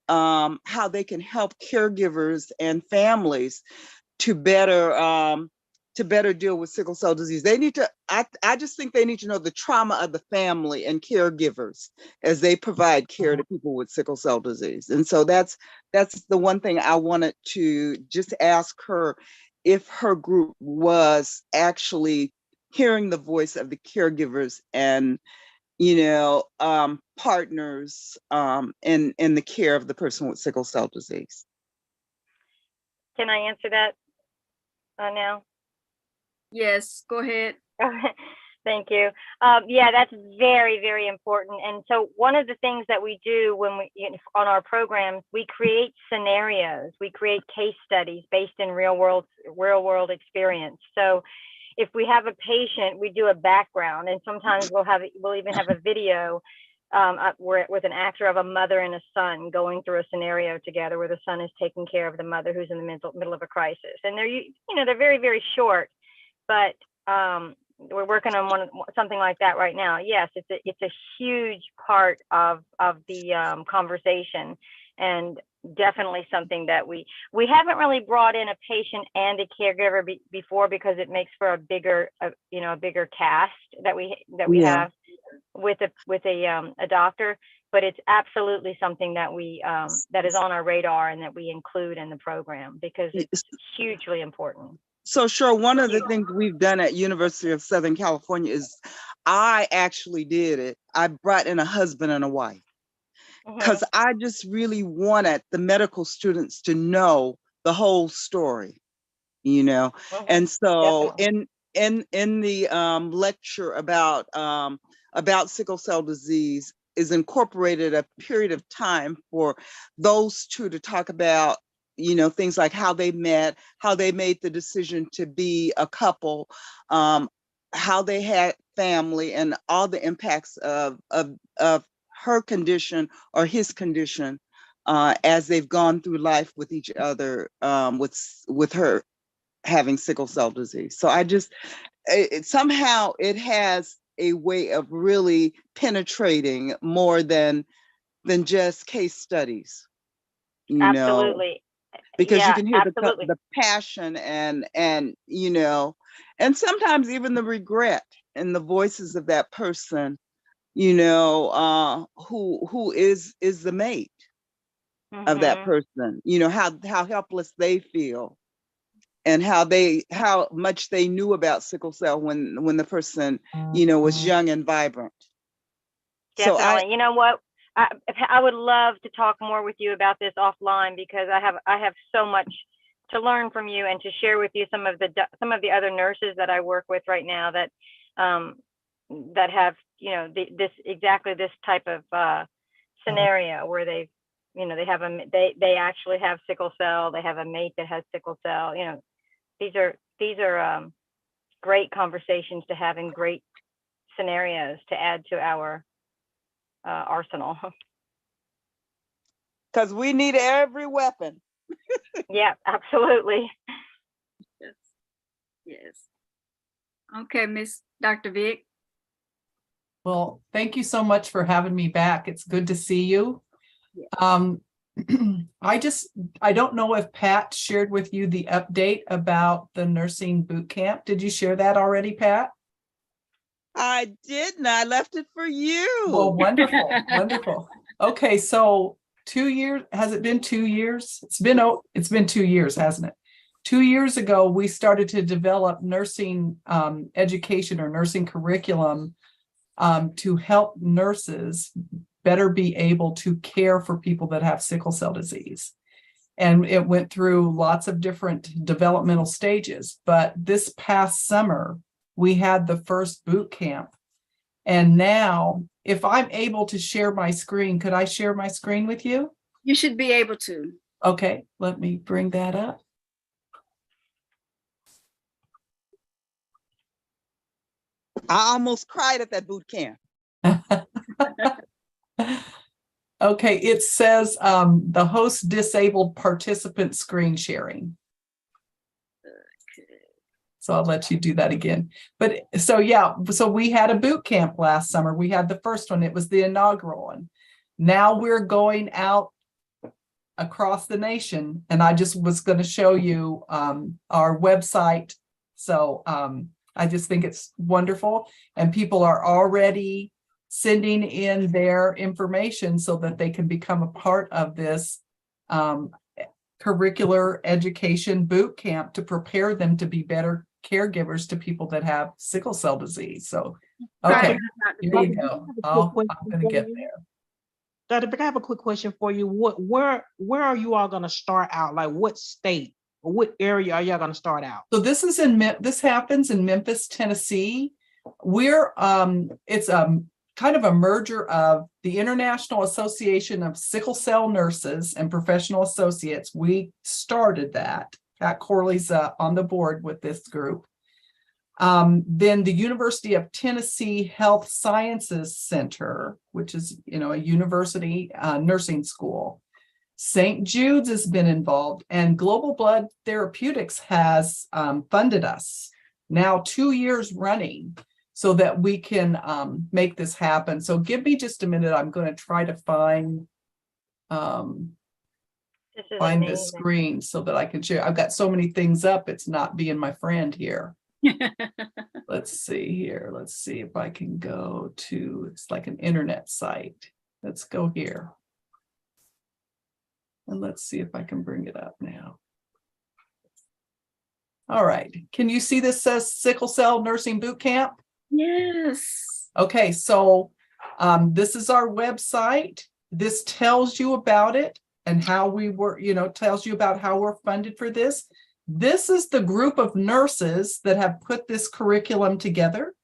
how they can help caregivers and families to better deal with sickle cell disease. They need to, I just think they need to know the trauma of the family and caregivers as they provide care to people with sickle cell disease. And so that's the one thing I wanted to just ask her, if her group was actually hearing the voice of the caregivers and partners in the care of the person with sickle cell disease. Can I answer that now? Yes, go ahead. Thank you. Yeah, that's very, very important. And so one of the things that we do when on our programs, we create scenarios, we create case studies based in real world experience. So if we have a patient, we do a background, and sometimes we'll even have a video with an actor of a mother and a son going through a scenario together, where the son is taking care of the mother who's in the middle of a crisis. And they're very, very short, but we're working on something like that right now. Yes, it's a huge part of the conversation, and definitely something that we haven't really brought in a patient and a caregiver before, because it makes for a bigger cast that we have with a doctor. But it's absolutely something that that is on our radar and that we include in the program, because it's hugely important. So sure, one of the things we've done at University of Southern California is, I actually did it. I brought in a husband and a wife, because I just really wanted the medical students to know the whole story, And so in the lecture about sickle cell disease is incorporated a period of time for those two to talk about, things like how they met, how they made the decision to be a couple, how they had family, and all the impacts of her condition or his condition as they've gone through life with each other, with her having sickle cell disease. So somehow it has a way of really penetrating more than just case studies, Absolutely. Because you can hear the passion and and sometimes even the regret in the voices of that person, who is the mate of that person, how helpless they feel, and how much they knew about sickle cell when the person, was young and vibrant. Definitely. So you know what? I would love to talk more with you about this offline, because I have so much to learn from you and to share with you some of the other nurses that I work with right now that have this type of scenario where they actually have sickle cell. They have a mate that has sickle cell. These are great conversations to have, and great scenarios to add to our arsenal. Because we need every weapon. Yeah, absolutely. Yes. Okay, Miss Dr. Vic. Well, thank you so much for having me back. It's good to see you. Yeah. I don't know if Pat shared with you the update about the nursing boot camp. Did you share that already, Pat? I didn't. I left it for you. Well, wonderful, wonderful. Okay, so 2 years, has it been 2 years? It's been 2 years, hasn't it? 2 years ago, we started to develop nursing education or nursing curriculum to help nurses better be able to care for people that have sickle cell disease. And it went through lots of different developmental stages. But this past summer, we had the first boot camp. And now, if I'm able to share my screen, could I share my screen with you? You should be able to. Okay, let me bring that up. I almost cried at that boot camp. Okay, it says the host disabled participant screen sharing. So I'll let you do that again. But so yeah, so we had a boot camp last summer. We had the first one. It was the inaugural one. Now we're going out across the nation, and I just was going to show you our website. So I just think it's wonderful, and people are already sending in their information so that they can become a part of this curricular education boot camp to prepare them to be better caregivers to people that have sickle cell disease. So, okay, here you go. I'm going to get there. Dr. Beck, I have a quick question for you. Where are you all going to start out? Like what state or what area are y'all going to start out? So this happens in Memphis, Tennessee. It's kind of a merger of the International Association of Sickle Cell Nurses and Professional Associates. We started that. Pat Corley's on the board with this group. Then the University of Tennessee Health Sciences Center, which is, a university nursing school. St. Jude's has been involved, and Global Blood Therapeutics has funded us now 2 years running so that we can make this happen. So give me just a minute. I'm going to try to find the screen so that I can share. I've got so many things up. It's not being my friend here. Let's see here. Let's see if I can go to, it's like an internet site. Let's go here. And let's see if I can bring it up now. All right. Can you see this says Sickle Cell Nursing Boot Camp? Yes. Okay, so this is our website. This tells you about it and how we were, tells you about how we're funded for this. This is the group of nurses that have put this curriculum together.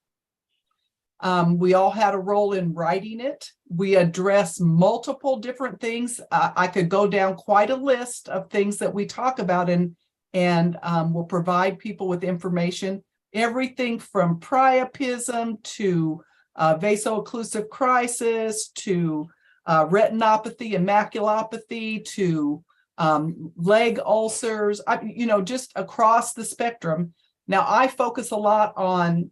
We all had a role in writing it. We address multiple different things. I could go down quite a list of things that we talk about and we'll provide people with information. Everything from priapism to vaso-occlusive crisis to retinopathy and maculopathy to leg ulcers, just across the spectrum. Now, I focus a lot on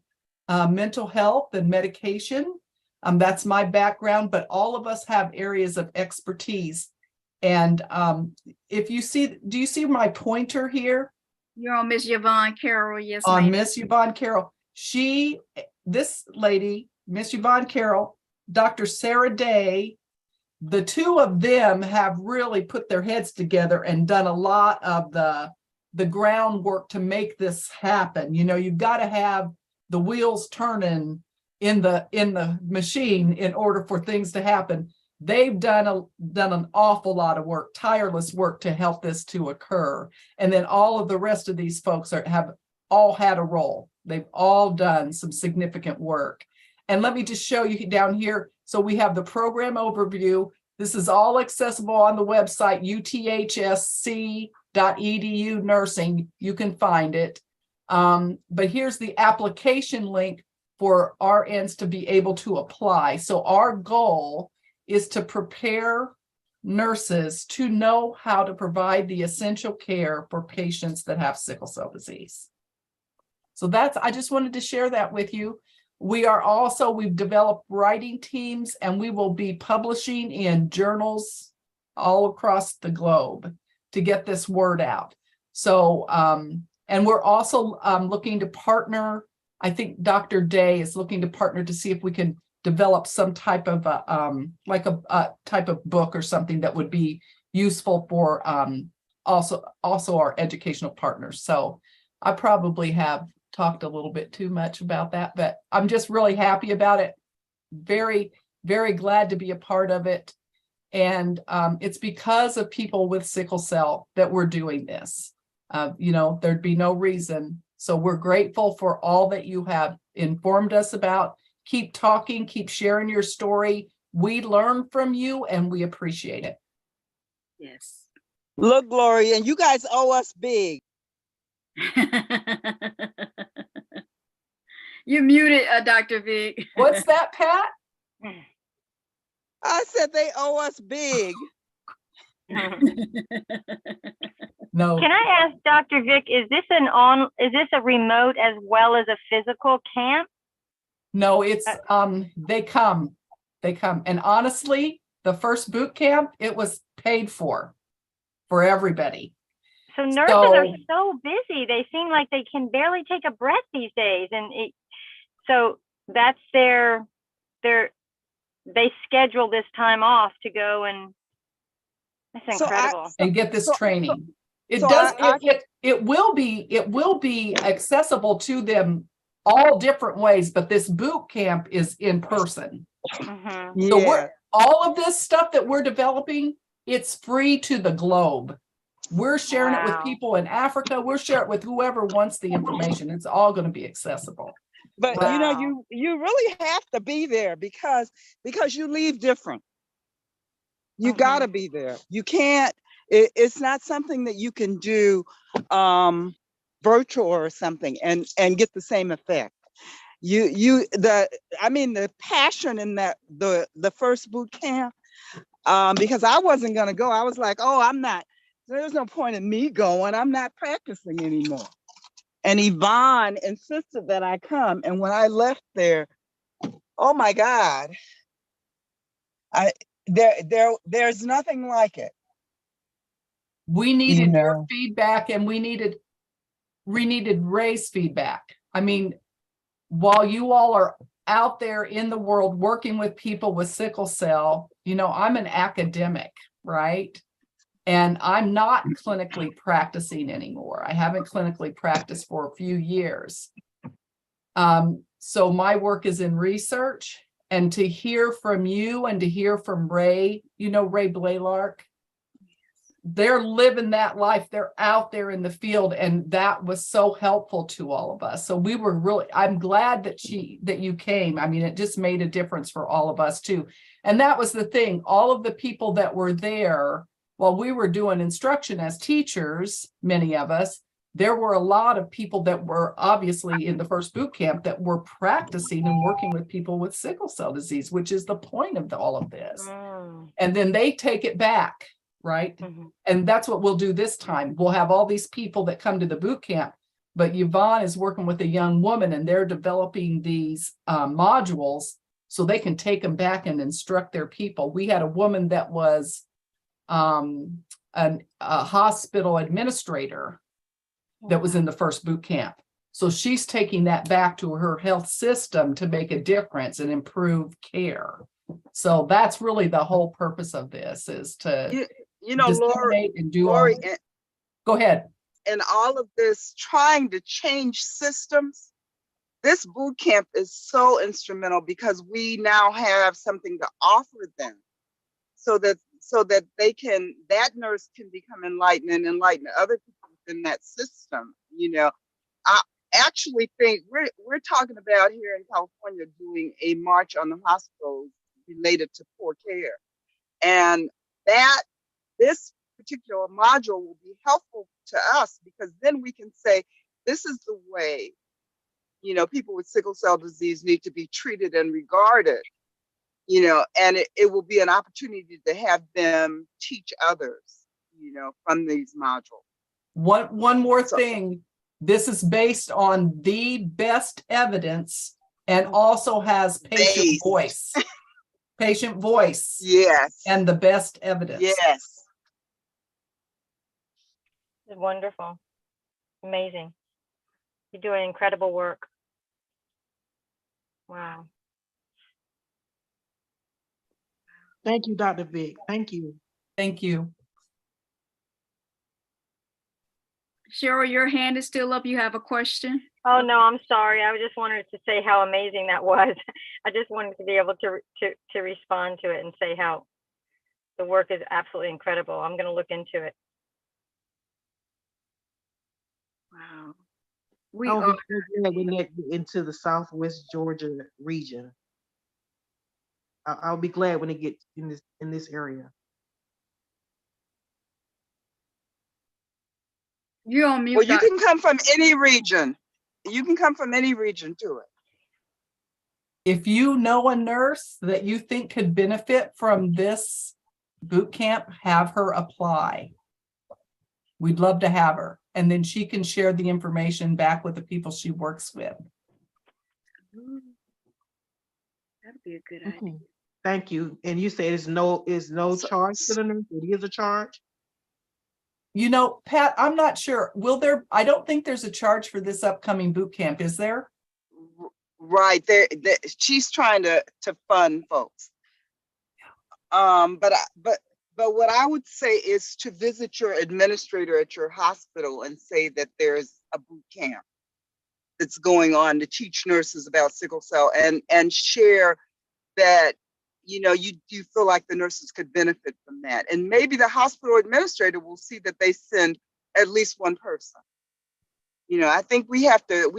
mental health and medication. That's my background, but all of us have areas of expertise. And if you see, do you see my pointer here? You're on Miss Yvonne Carroll, yes, on ma'am. Miss Yvonne Carroll. This lady, Miss Yvonne Carroll, Dr. Sarah Day, the two of them have really put their heads together and done a lot of the groundwork to make this happen. You've got to have the wheels turning in the machine in order for things to happen. They've done an awful lot of work, tireless work to help this to occur. And then all of the rest of these folks have all had a role. They've all done some significant work. And let me just show you down here. So we have the program overview. This is all accessible on the website, uthsc.edu nursing. You can find it. But here's the application link for RNs to be able to apply. So our goal is to prepare nurses to know how to provide the essential care for patients that have sickle cell disease. So I just wanted to share that with you. We've developed writing teams, and we will be publishing in journals all across the globe to get this word out. So, and we're also looking to partner. I think Dr. Day is looking to partner to see if we can develop some type of like a type of book or something that would be useful for also our educational partners. So I probably have talked a little bit too much about that, but I'm just really happy about it. Very, very glad to be a part of it. And it's because of people with sickle cell that we're doing this. You know, there'd be no reason. So we're grateful for all that you have informed us about. Keep talking, keep sharing your story. We learn from you and we appreciate it. Yes. Look, Gloria, and you guys owe us big. You muted, Dr. Vic. What's that, Pat? I said they owe us big. No. Can I ask Dr. Vic, is this a remote as well as a physical camp? No, it's they come. And honestly, the first boot camp, it was paid for everybody. So nurses are so busy. They seem like they can barely take a breath these days. And so that's they schedule this time off to go, and that's incredible. And get this training. It will be accessible to them all different ways, but this boot camp is in person. Mm-hmm. So all of this stuff that we're developing, it's free to the globe. We're sharing it with people in Africa. We'll share it with whoever wants the information. It's all going to be accessible. But you know, you really have to be there because you leave different. You got to be there. You can't. It's not something that you can do virtual or something and get the same effect. The passion in that the first boot camp, because I wasn't gonna go. I was like, oh, there's no point in me going. I'm not practicing anymore. And Yvonne insisted that I come. And when I left there, oh my God, there's nothing like it. We needed your feedback, and we needed Ray's feedback. I mean, while you all are out there in the world working with people with sickle cell, you know, I'm an academic, right? And I'm not clinically practicing anymore. I haven't clinically practiced for a few years. So my work is in research, and to hear from you and to hear from Ray, you know, Ray Blaylark, they're living that life. They're out there in the field, and that was so helpful to all of us. So we were I'm glad that you came. I mean, it just made a difference for all of us too. And that was the thing. All of the people that were there while we were doing instruction as teachers, many of us, there were a lot of people that were obviously in the first boot camp that were practicing and working with people with sickle cell disease, which is the point of all of this. And then they take it back. Right. And that's what we'll do this time. We'll have all these people that come to the boot camp, but Yvonne is working with a young woman, and they're developing these modules so they can take them back and instruct their people. We had a woman that was a hospital administrator that was in the first boot camp. So she's taking that back to her health system to make a difference and improve care. So that's really the whole purpose of this, is to Lori, and do all. Go ahead. And all of this trying to change systems, this boot camp is so instrumental because we now have something to offer them, so that that nurse can become enlightened and enlighten other people within that system. You know, I actually think we're talking about here in California doing a march on the hospitals related to poor care, and this particular module will be helpful to us, because then we can say, this is the way, you know, people with sickle cell disease need to be treated and regarded, you know, and it will be an opportunity to have them teach others, you know, from these modules. One more thing, this is based on the best evidence and also has patient voice. Patient voice. Yes. And the best evidence. Yes. Wonderful. Amazing. You're doing incredible work. Wow. Thank you, Dr. Vic. Thank you. Thank you. Cheryl, your hand is still up. You have a question? Oh, no, I'm sorry. I just wanted to say how amazing that was. I just wanted to be able to respond to it and say how the work is absolutely incredible. I'm going to look into it. Wow. We I'll are. be so glad we get into the Southwest Georgia region. I'll be glad when it gets in this area. You're on mute. Well, you Doc. can come from any region. You can come from any region to it. If you know a nurse that you think could benefit from this boot camp, have her apply. We'd love to have her. And then she can share the information back with the people she works with. Ooh, that'd be a good idea. Okay. Thank you. And you say is no charge to the nurse? It is a charge? You know, Pat, I'm not sure. Will there, I don't think there's a charge for this upcoming boot camp, is there? Right there, she's trying to fund folks. But what I would say is to visit your administrator at your hospital and say that there's a boot camp that's going on to teach nurses about sickle cell, and share that, you know, you feel like the nurses could benefit from that. And maybe the hospital administrator will see that they send at least one person. You know, I think we have to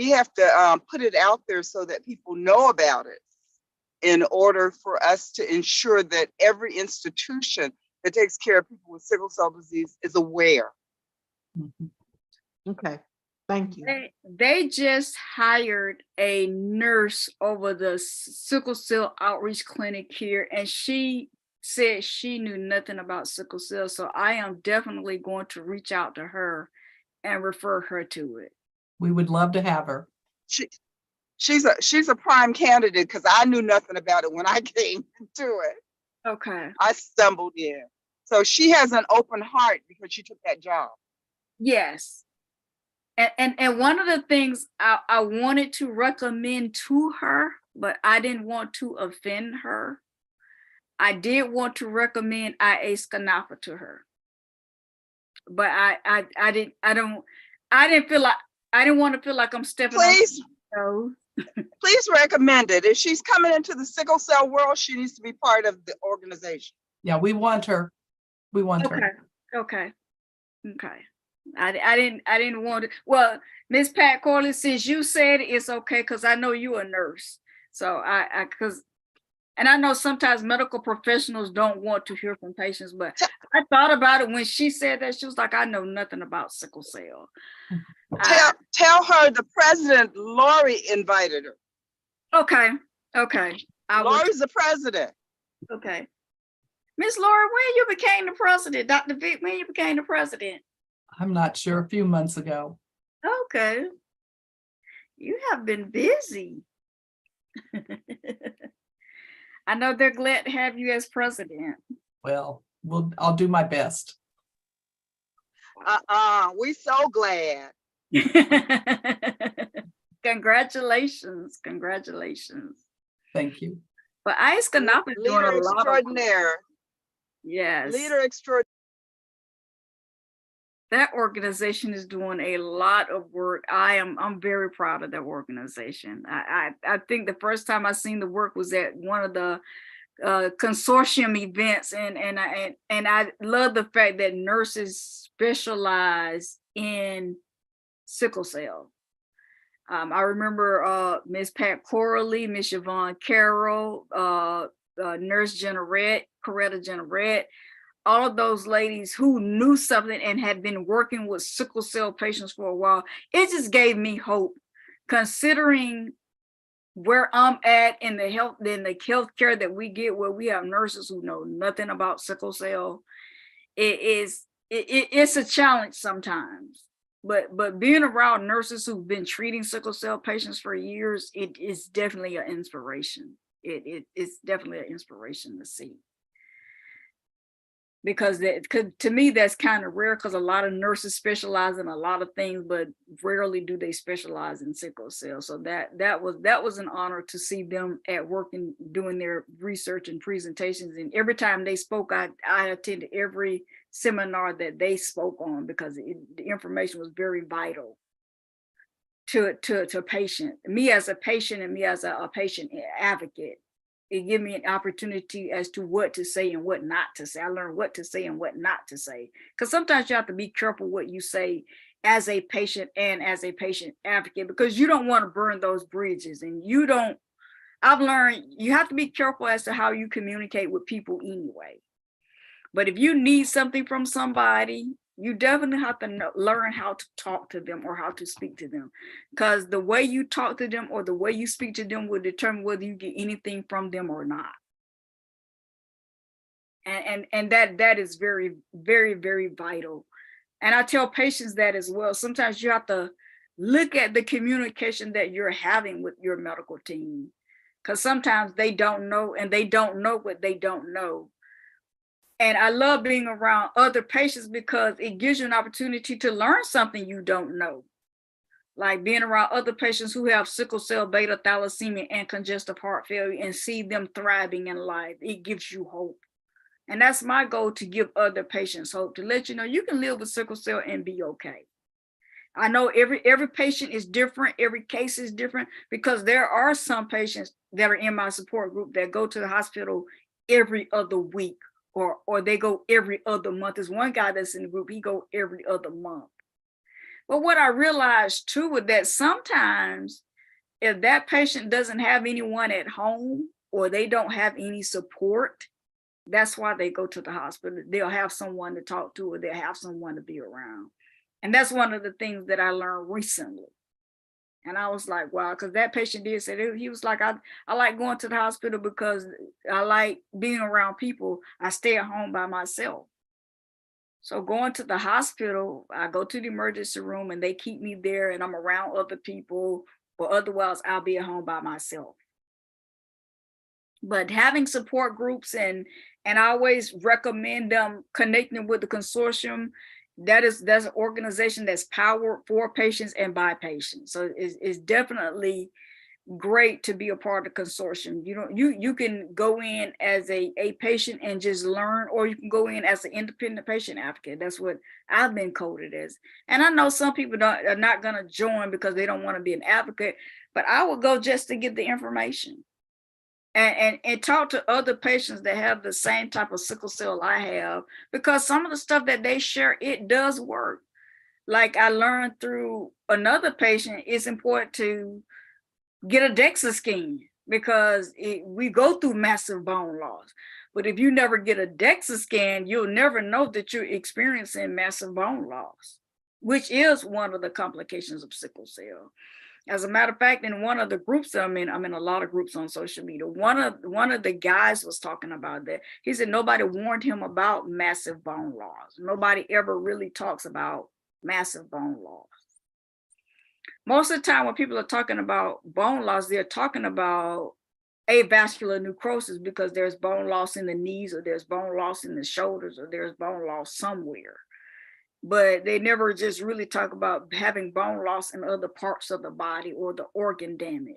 put it out there so that people know about it, in order for us to ensure that every institution that takes care of people with sickle cell disease is aware. Okay, thank you. They just hired a nurse over the sickle cell outreach clinic here, and she said she knew nothing about sickle cell. So I am definitely going to reach out to her and refer her to it. We would love to have her. She's a prime candidate because I knew nothing about it when I came to it. Okay. I stumbled in. So she has an open heart because she took that job. Yes. And one of the things I wanted to recommend to her, but I didn't want to offend her. I did want to recommend IA Scanafa to her. But I didn't want to feel like I'm stepping Please, on her toes. please recommend it. If she's coming into the sickle cell world, she needs to be part of the organization. Yeah, we want her. We want her. Okay. I didn't want to. Well, Miss Pat Corley, since you said it's okay, because I know you're a nurse. So and I know sometimes medical professionals don't want to hear from patients, but I thought about it when she said that. She was like, I know nothing about sickle cell. Tell her the president, Lori, invited her. Okay. Lori's the president. Okay. Miss Laura, when you became the president, Dr. Vic, when you became the president? I'm not sure, a few months ago. Okay. You have been busy. I know they're glad to have you as president. Well, I'll do my best. We so glad. Congratulations. Thank you. But IA Scanafa is doing a lot of extraordinaire. Yes. Leader extraordinaire. That organization is doing a lot of work. I'm very proud of that organization. I think the first time I seen the work was at one of the consortium events, and I love the fact that nurses specialize in sickle cell. I remember Miss Pat Corley, Miss Yvonne Carroll, Nurse Coretta Generette, all of those ladies who knew something and had been working with sickle cell patients for a while. It just gave me hope, considering where I'm at in the healthcare that we get, where we have nurses who know nothing about sickle cell. It's a challenge sometimes, but being around nurses who've been treating sickle cell patients for years, it is definitely an inspiration. It's definitely an inspiration to see. because to me that's kind of rare, because a lot of nurses specialize in a lot of things, but rarely do they specialize in sickle cell. So that was an honor to see them at work and doing their research and presentations. And every time they spoke, I attended every seminar that they spoke on, because the information was very vital to patient, me as a patient and me as a patient advocate. It gave me an opportunity as to what to say and what not to say. I learned what to say and what not to say. Because sometimes you have to be careful what you say as a patient and as a patient advocate, because you don't want to burn those bridges. And I've learned you have to be careful as to how you communicate with people anyway. But if you need something from somebody, you definitely have to learn how to talk to them or how to speak to them, because the way you talk to them or the way you speak to them will determine whether you get anything from them or not. And that is very, very, very vital. And I tell patients that as well. Sometimes you have to look at the communication that you're having with your medical team, because sometimes they don't know, and they don't know what they don't know. And I love being around other patients because it gives you an opportunity to learn something you don't know. Like being around other patients who have sickle cell, beta thalassemia, and congestive heart failure, and see them thriving in life. It gives you hope. And that's my goal, to give other patients hope, to let you know you can live with sickle cell and be okay. I know every patient is different, every case is different, because there are some patients that are in my support group that go to the hospital every other week, or they go every other month. There's one guy that's in the group, he go every other month. But what I realized too was that sometimes if that patient doesn't have anyone at home, or they don't have any support, that's why they go to the hospital. They'll have someone to talk to, or they'll have someone to be around. And that's one of the things that I learned recently. And I was like, wow, because that patient did say that. He was like, I like going to the hospital because I like being around people. I stay at home by myself. So going to the hospital, I go to the emergency room and they keep me there, and I'm around other people, or otherwise I'll be at home by myself. But having support groups, and I always recommend them connecting with the consortium. That's an organization that's powered for patients and by patients. So it's definitely great to be a part of the consortium. You can go in as a patient and just learn, or you can go in as an independent patient advocate. That's what I've been coded as. And I know some people are not going to join because they don't want to be an advocate, but I would go just to get the information. And talk to other patients that have the same type of sickle cell I have, because some of the stuff that they share, it does work. Like I learned through another patient, it's important to get a DEXA scan, because we go through massive bone loss. But if you never get a DEXA scan, you'll never know that you're experiencing massive bone loss, which is one of the complications of sickle cell. As a matter of fact, in one of the groups I'm in a lot of groups on social media, one of the guys was talking about that. He said nobody warned him about massive bone loss. Nobody ever really talks about massive bone loss. Most of the time when people are talking about bone loss, they're talking about avascular necrosis, because there's bone loss in the knees, or there's bone loss in the shoulders, or there's bone loss somewhere. But they never just really talk about having bone loss in other parts of the body, or the organ damage.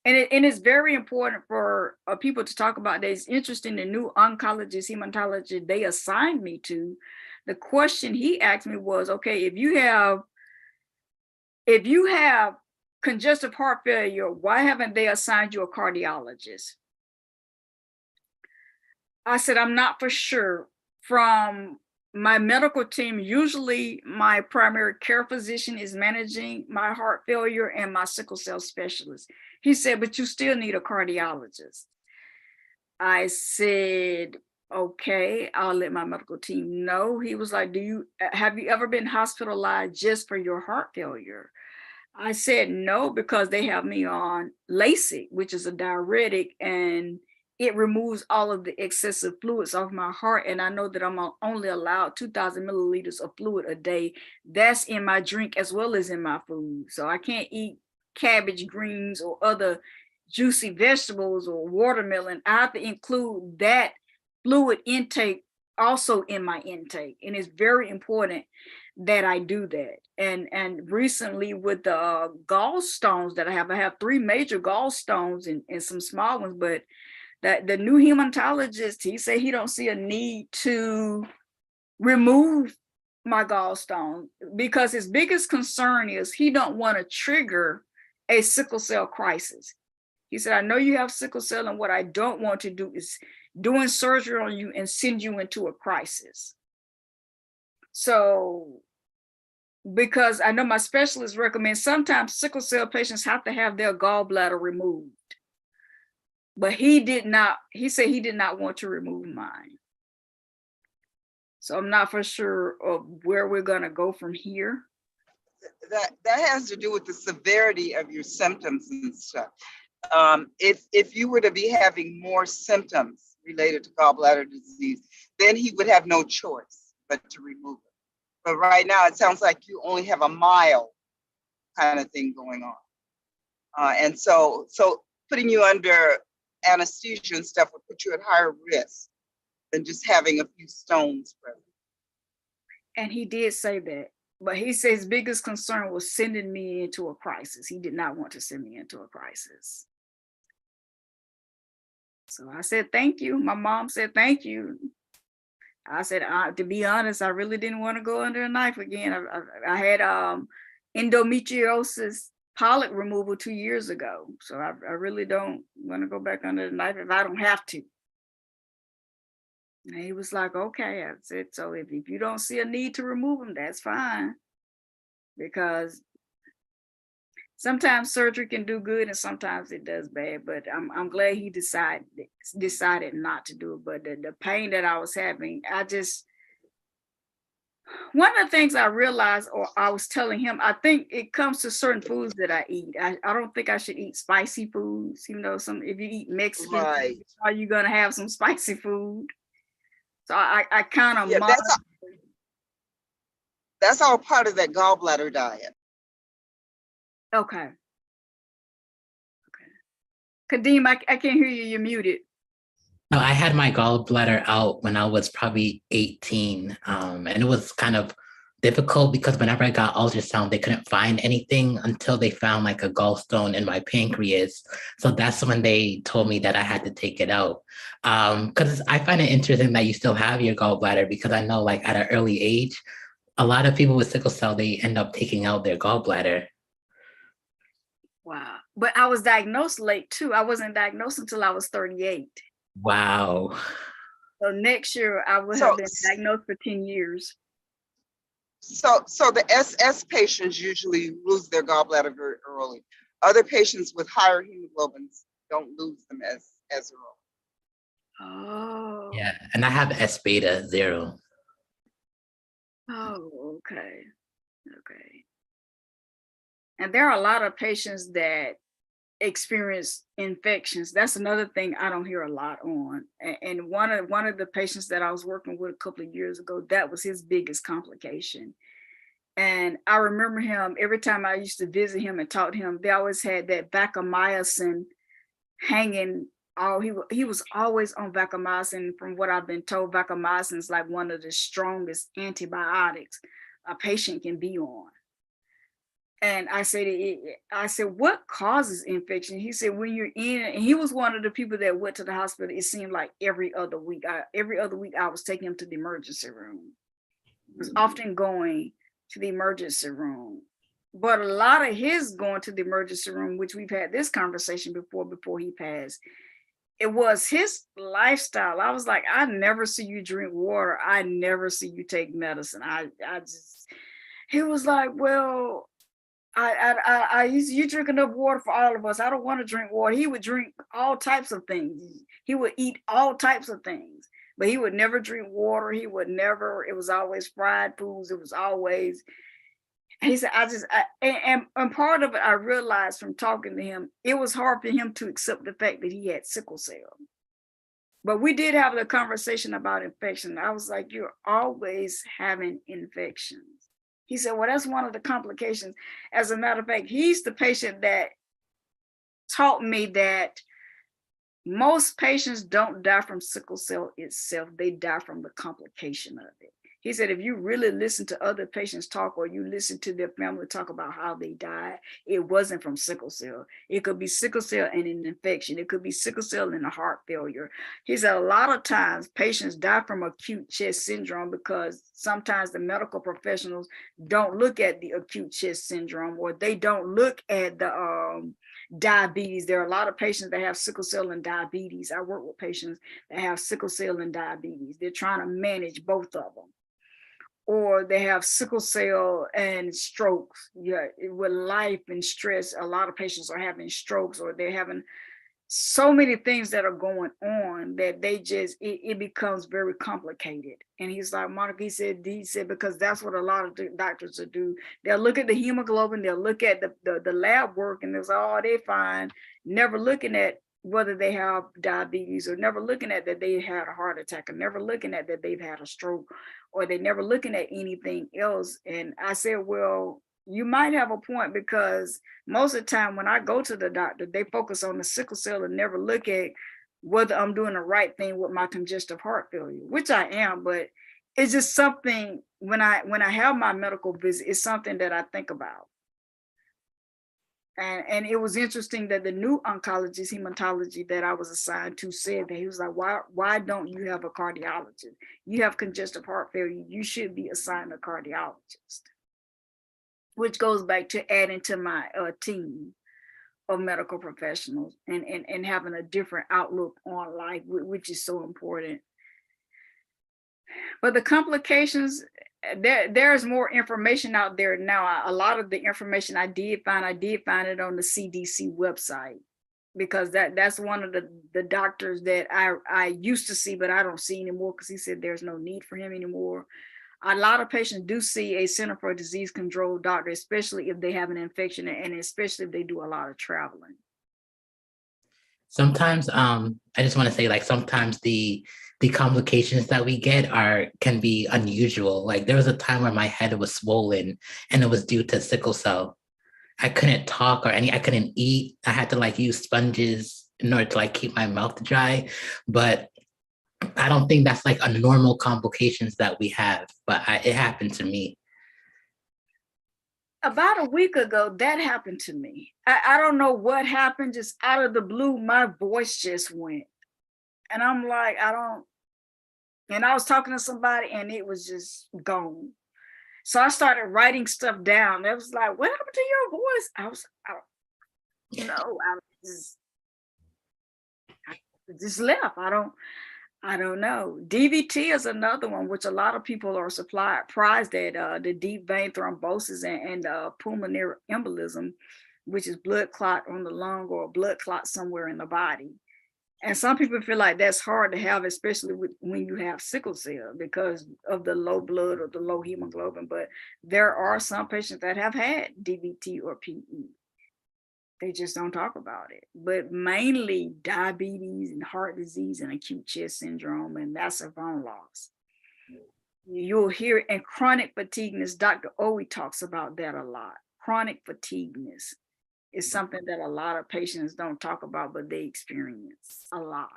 And it's very important for people to talk about that. It's interesting, the new oncologist, hematologist they assigned me to, the question he asked me was, okay, if you have congestive heart failure, why haven't they assigned you a cardiologist? I said, I'm not for sure. From my medical team, usually my primary care physician is managing my heart failure and my sickle cell specialist. He said, but you still need a cardiologist. I said, okay, I'll let my medical team know. He was like, have you ever been hospitalized just for your heart failure? I said no, because they have me on LASIK, which is a diuretic, and it removes all of the excessive fluids off my heart. And I know that I'm only allowed 2,000 milliliters of fluid a day. That's in my drink as well as in my food. So I can't eat cabbage greens or other juicy vegetables or watermelon. I have to include that fluid intake also in my intake, and it's very important that I do that. And recently with the gallstones that I have 3 major gallstones and some small ones, but the new hematologist, he said he don't see a need to remove my gallstone, because his biggest concern is he don't want to trigger a sickle cell crisis. He said, I know you have sickle cell, and what I don't want to do is doing surgery on you and send you into a crisis. So, because I know my specialist recommends sometimes sickle cell patients have to have their gallbladder removed. But he said he did not want to remove mine. So I'm not for sure of where we're gonna go from here. That has to do with the severity of your symptoms and stuff. If you were to be having more symptoms related to gallbladder disease, then he would have no choice but to remove it. But right now, it sounds like you only have a mild kind of thing going on. And so putting you under anesthesia and stuff would put you at higher risk than just having a few stones present. And he did say that, but he said his biggest concern was sending me into a crisis. He did not want to send me into a crisis. So I said, thank you. My mom said, thank you. I said, to be honest, I really didn't want to go under a knife again. I had endometriosis polyp removal 2 years ago. So I really don't want to go back under the knife if I don't have to. And he was like, okay. I said, so if you don't see a need to remove them, that's fine. Because sometimes surgery can do good and sometimes it does bad, but I'm glad he decided not to do it. But the pain that I was having, one of the things I realized, or I was telling him, I think it comes to certain foods that I eat. I don't think I should eat spicy foods. You know, if you eat Mexican, Right. are you gonna have some spicy food? So I kind of, Yeah, that's all part of that gallbladder diet. okay. Kadeem, I can't hear you, you're muted. No, I had my gallbladder out when I was probably 18. And it was kind of difficult because whenever I got ultrasound, they couldn't find anything until they found like a gallstone in my pancreas. So that's when they told me that I had to take it out. Because I find it interesting that you still have your gallbladder, because I know like at an early age, a lot of people with sickle cell, they end up taking out their gallbladder. Wow. But I was diagnosed late too. I wasn't diagnosed until I was 38. Wow. So next year I would have been diagnosed for 10 years. So the SS patients usually lose their gallbladder very early. Other patients with higher hemoglobins don't lose them as early. Oh. Yeah, and I have S beta 0. Oh, okay. Okay. And there are a lot of patients that experience infections. That's another thing I don't hear a lot on. And one of the patients that I was working with a couple of years ago, that was his biggest complication. And I remember him, every time I used to visit him and talk to him, they always had that vancomycin hanging. He was always on vancomycin. From what I've been told, vancomycin is like one of the strongest antibiotics a patient can be on. And I said, what causes infection? He said, when you're in, and he was one of the people that went to the hospital, it seemed like every other week. Every other week I was taking him to the emergency room. He was often going to the emergency room. But a lot of his going to the emergency room, which we've had this conversation before he passed, it was his lifestyle. I was like, I never see you drink water. I never see you take medicine. He was like, well, you drink enough water for all of us. I don't want to drink water. He would drink all types of things. He would eat all types of things, but he would never drink water. It was always fried foods. It was always, he said, and part of it, I realized from talking to him, it was hard for him to accept the fact that he had sickle cell. But we did have a conversation about infection. I was like, you're always having infections. He said, well, that's one of the complications. As a matter of fact, he's the patient that taught me that most patients don't die from sickle cell itself. They die from the complication of it. He said, if you really listen to other patients talk, or you listen to their family talk about how they died, it wasn't from sickle cell. It could be sickle cell and an infection. It could be sickle cell and a heart failure. He said, a lot of times patients die from acute chest syndrome because sometimes the medical professionals don't look at the acute chest syndrome, or they don't look at the diabetes. There are a lot of patients that have sickle cell and diabetes. I work with patients that have sickle cell and diabetes. They're trying to manage both of them. Or they have sickle cell and strokes. Yeah, with life and stress, a lot of patients are having strokes, or they're having so many things that are going on that they just, it becomes very complicated. And he's like, Monica, he said, because that's what a lot of the doctors will do. They'll look at the hemoglobin, they'll look at the lab work, and they'll say, oh, they fine, never looking at whether they have diabetes, or never looking at that they had a heart attack, or never looking at that they've had a stroke, or they never looking at anything else. And I said, well, you might have a point, because most of the time when I go to the doctor, they focus on the sickle cell and never look at whether I'm doing the right thing with my congestive heart failure, which I am. But it's just something, when I have my medical visit, it's something that I think about. And it was interesting that the new oncologist, hematology, that I was assigned to said that, he was like, why don't you have a cardiologist? You have congestive heart failure, you should be assigned a cardiologist. Which goes back to adding to my team of medical professionals, and having a different outlook on life, which is so important. But the complications, there's more information out there now. A lot of the information I did find it on the CDC website, because that's one of the doctors that I used to see, but I don't see anymore, because he said there's no need for him anymore. A lot of patients do see a Center for Disease Control doctor, especially if they have an infection, and especially if they do a lot of traveling. Sometimes, I just want to say, like, sometimes the complications that we get can be unusual. Like, there was a time where my head was swollen, and it was due to sickle cell. I couldn't talk I couldn't eat. I had to like use sponges in order to like keep my mouth dry. But I don't think that's like a normal complications that we have, but it happened to me. About a week ago, that happened to me. I don't know what happened, just out of the blue, my voice just went. And I'm like, and I was talking to somebody and it was just gone. So I started writing stuff down. It was like, what happened to your voice? I just left. I don't know. DVT is another one, which a lot of people are surprised at, the deep vein thrombosis and pulmonary embolism, which is blood clot on the lung or a blood clot somewhere in the body. And some people feel like that's hard to have, especially when you have sickle cell, because of the low blood or the low hemoglobin. But there are some patients that have had DVT or PE. They just don't talk about it. But mainly diabetes and heart disease and acute chest syndrome, and that's a bone loss. You'll hear, and chronic fatigueness, Dr. Owe talks about that a lot. Chronic fatigueness is something that a lot of patients don't talk about, but they experience a lot.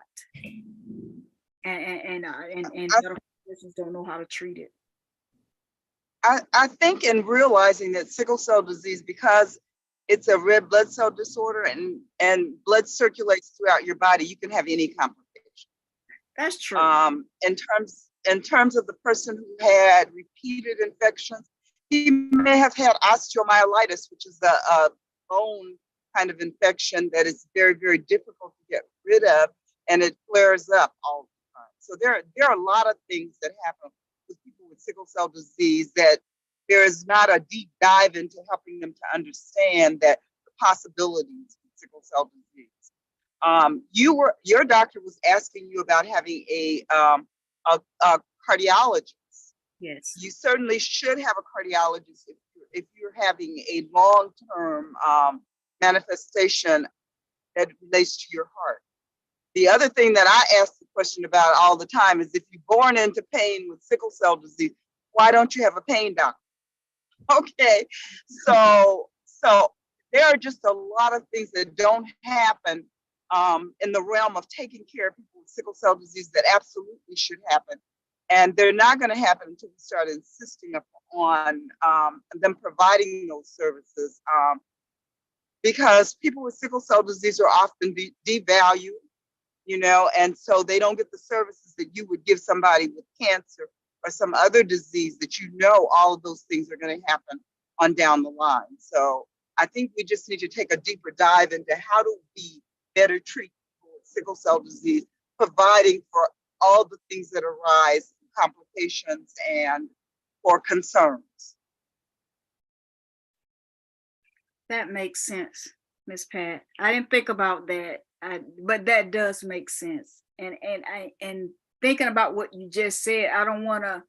And medical professionals don't know how to treat it. I think in realizing that sickle cell disease, because it's a red blood cell disorder and blood circulates throughout your body, you can have any complication. That's true. In terms of the person who had repeated infections, he may have had osteomyelitis, which is a bone kind of infection that is very, very difficult to get rid of, and it flares up all the time. So there are a lot of things that happen with people with sickle cell disease that there is not a deep dive into helping them to understand that the possibilities with sickle cell disease. Your doctor was asking you about having a cardiologist. Yes. You certainly should have a cardiologist if you're having a long-term manifestation that relates to your heart. The other thing that I ask the question about all the time is, if you're born into pain with sickle cell disease, why don't you have a pain doctor? Okay, so there are just a lot of things that don't happen in the realm of taking care of people with sickle cell disease that absolutely should happen. And they're not going to happen until we start insisting on them providing those services, because people with sickle cell disease are often devalued, and so they don't get the services that you would give somebody with cancer or some other disease that all of those things are going to happen on down the line. So I think we just need to take a deeper dive into how do we better treat people with sickle cell disease, providing for all the things that arise, complications, and or concerns. That makes sense, Miss Pat. I didn't think about that, but that does make sense. And thinking about what you just said, I don't want to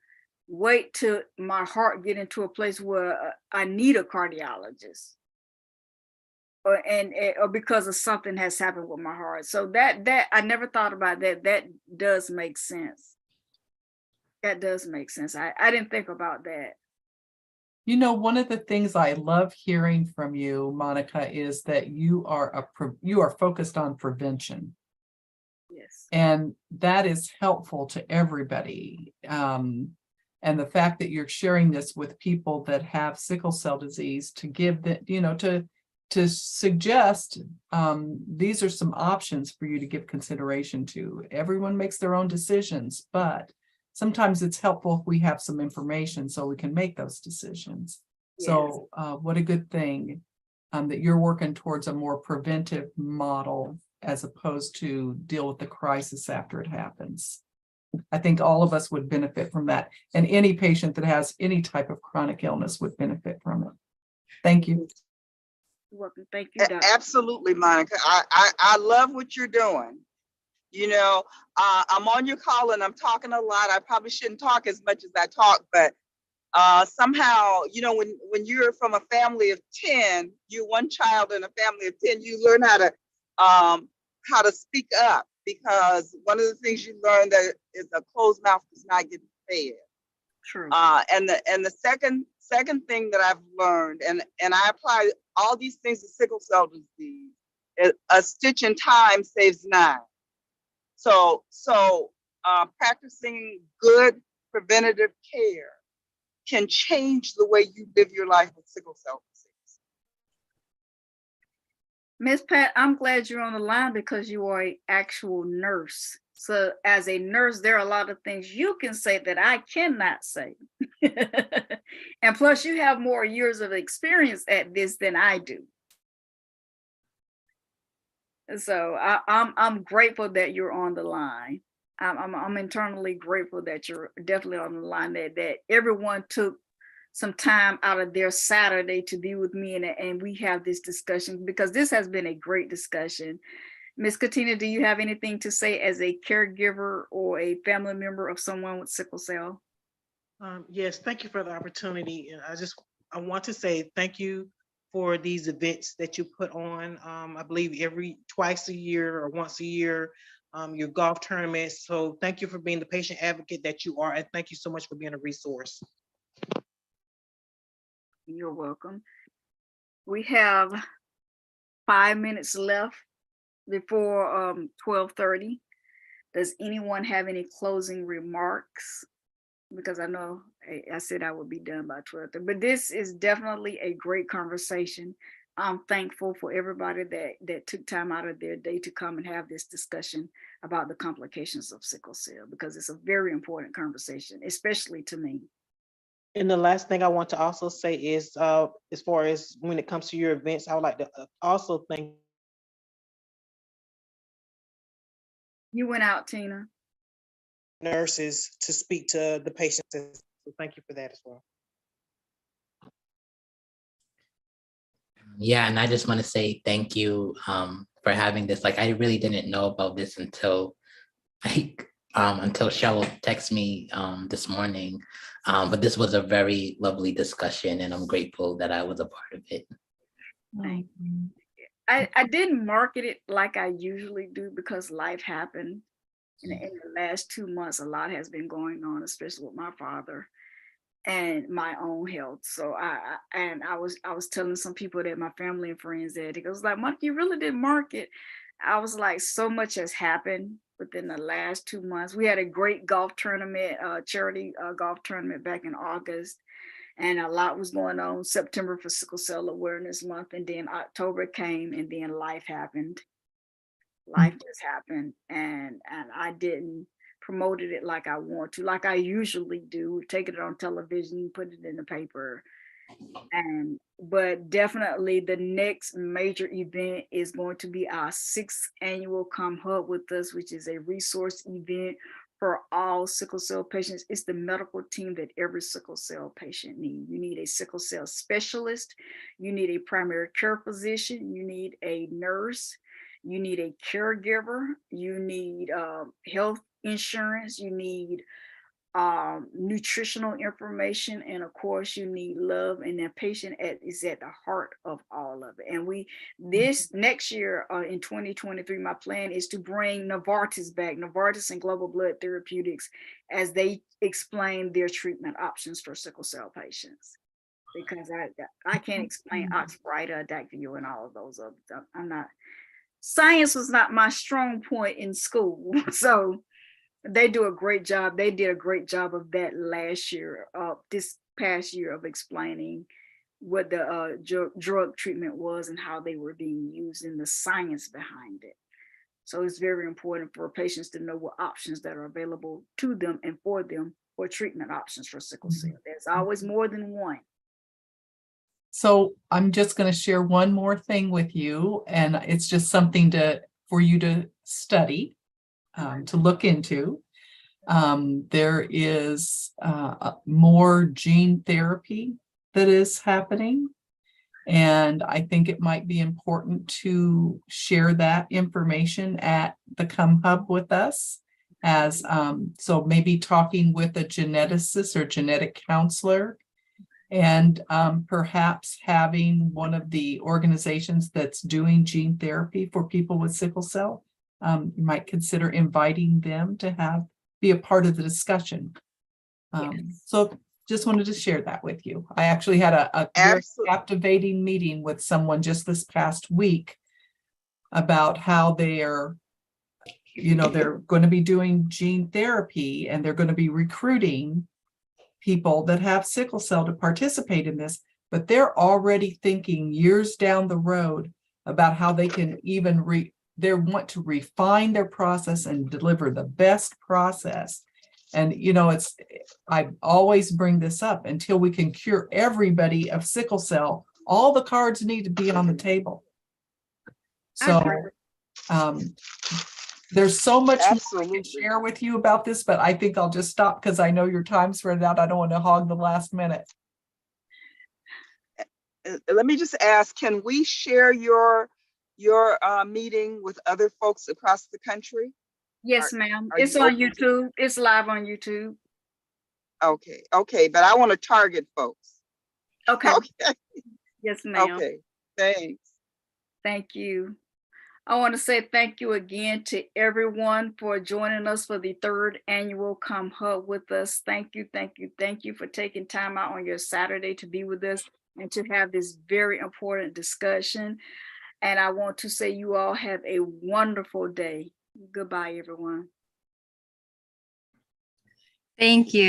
wait till my heart get into a place where I need a cardiologist, or because of something has happened with my heart. So that I never thought about that. That does make sense. That does make sense. I didn't think about that. One of the things I love hearing from you, Monica, is that you are focused on prevention. Yes. And that is helpful to everybody. And the fact that you're sharing this with people that have sickle cell disease to give that, to suggest these are some options for you to give consideration to. Everyone makes their own decisions, but sometimes it's helpful if we have some information so we can make those decisions. Yes. So what a good thing that you're working towards a more preventive model as opposed to deal with the crisis after it happens. I think all of us would benefit from that. And any patient that has any type of chronic illness would benefit from it. Thank you. You're welcome. Thank you, Dr. Absolutely, Monica. I love what you're doing. I'm on your call and I'm talking a lot. I probably shouldn't talk as much as I talk, but somehow, when you're from a family of 10, you're one child in a family of 10, you learn how to speak up, because one of the things you learn that is a closed mouth does not get fed. True. And the second thing that I've learned, and I apply all these things to sickle cell disease, a stitch in time saves 9. So practicing good preventative care can change the way you live your life with sickle cell disease. Miss Pat, I'm glad you're on the line because you are an actual nurse. So as a nurse, there are a lot of things you can say that I cannot say. And plus you have more years of experience at this than I do. So I'm grateful that you're on the line. I'm internally grateful that you're definitely on the line, that everyone took some time out of their Saturday to be with me and we have this discussion, because this has been a great discussion. Ms. Katina, do you have anything to say as a caregiver or a family member of someone with sickle cell? Yes, thank you for the opportunity. I want to say thank you for these events that you put on. I believe twice a year or once a year, your golf tournaments. So thank you for being the patient advocate that you are, and thank you so much for being a resource. You're welcome. We have 5 minutes left before 12:30. Does anyone have any closing remarks? Because I know I said I would be done by 12:30, but this is definitely a great conversation. I'm thankful for everybody that took time out of their day to come and have this discussion about the complications of sickle cell, because it's a very important conversation, especially to me. And the last thing I want to also say is, as far as when it comes to your events, I would like to also thank. You went out, Tina. Nurses to speak to the patients. So thank you for that as well. Yeah, and I just want to say thank you for having this. Like, I really didn't know about this until Cheryl texted me this morning. But this was a very lovely discussion, and I'm grateful that I was a part of it. Thank you. I didn't market it like I usually do because life happened. In the last 2 months, a lot has been going on, especially with my father and my own health. So I was telling some people that my family and friends that it was like, Monica, you really didn't market. I was like, so much has happened within the last 2 months. We had a great golf tournament, charity golf tournament back in August, and a lot was going on. September for Sickle Cell Awareness Month, and then October came, and then life happened. Life just happened, and I didn't promoted it like I want to, like I usually do, taking it on television, put it in the paper. But definitely the next major event is going to be our 6th annual Come Hub with Us, which is a resource event for all sickle cell patients. It's the medical team that every sickle cell patient needs. You need a sickle cell specialist, you need a primary care physician, you need a nurse, you need a caregiver, you need health insurance, you need nutritional information, and of course you need love, and the patient is at the heart of all of it. And this next year in 2023, my plan is to bring Novartis back, Novartis and Global Blood Therapeutics, as they explain their treatment options for sickle cell patients, because I can't explain Oxbryta, Dactyl, and all of those other. I'm not, science was not my strong point in school. So they do a great job. They did a great job of that last year, this past year, of explaining what the drug treatment was and how they were being used and the science behind it. So it's very important for patients to know what options that are available to them and for them for treatment options for sickle cell. There's always more than one. So I'm just going to share one more thing with you, and it's just something for you to study, to look into. There is more gene therapy that is happening, and I think it might be important to share that information at the Come Hub with us, as so maybe talking with a geneticist or genetic counselor, and perhaps having one of the organizations that's doing gene therapy for people with sickle cell. You might consider inviting them to be a part of the discussion. Yes. So just wanted to share that with you. I actually had a very captivating meeting with someone just this past week about how they're going to be doing gene therapy, and they're going to be recruiting people that have sickle cell to participate in this, but they're already thinking years down the road about how they can even they want to refine their process and deliver the best process. And, I always bring this up, until we can cure everybody of sickle cell, all the cards need to be on the table. So there's so much more I can share with you about this, but I think I'll just stop because I know your time's run out. I don't want to hog the last minute. Let me just ask, can we share your meeting with other folks across the country? Yes, ma'am. It's on YouTube. It's live on YouTube. Okay, but I want to target folks. Okay. Okay. Yes, ma'am. Okay, thanks. Thank you. I want to say thank you again to everyone for joining us for the 3rd annual Come Hub with Us. Thank you, thank you, thank you for taking time out on your Saturday to be with us and to have this very important discussion. And I want to say you all have a wonderful day. Goodbye, everyone. Thank you.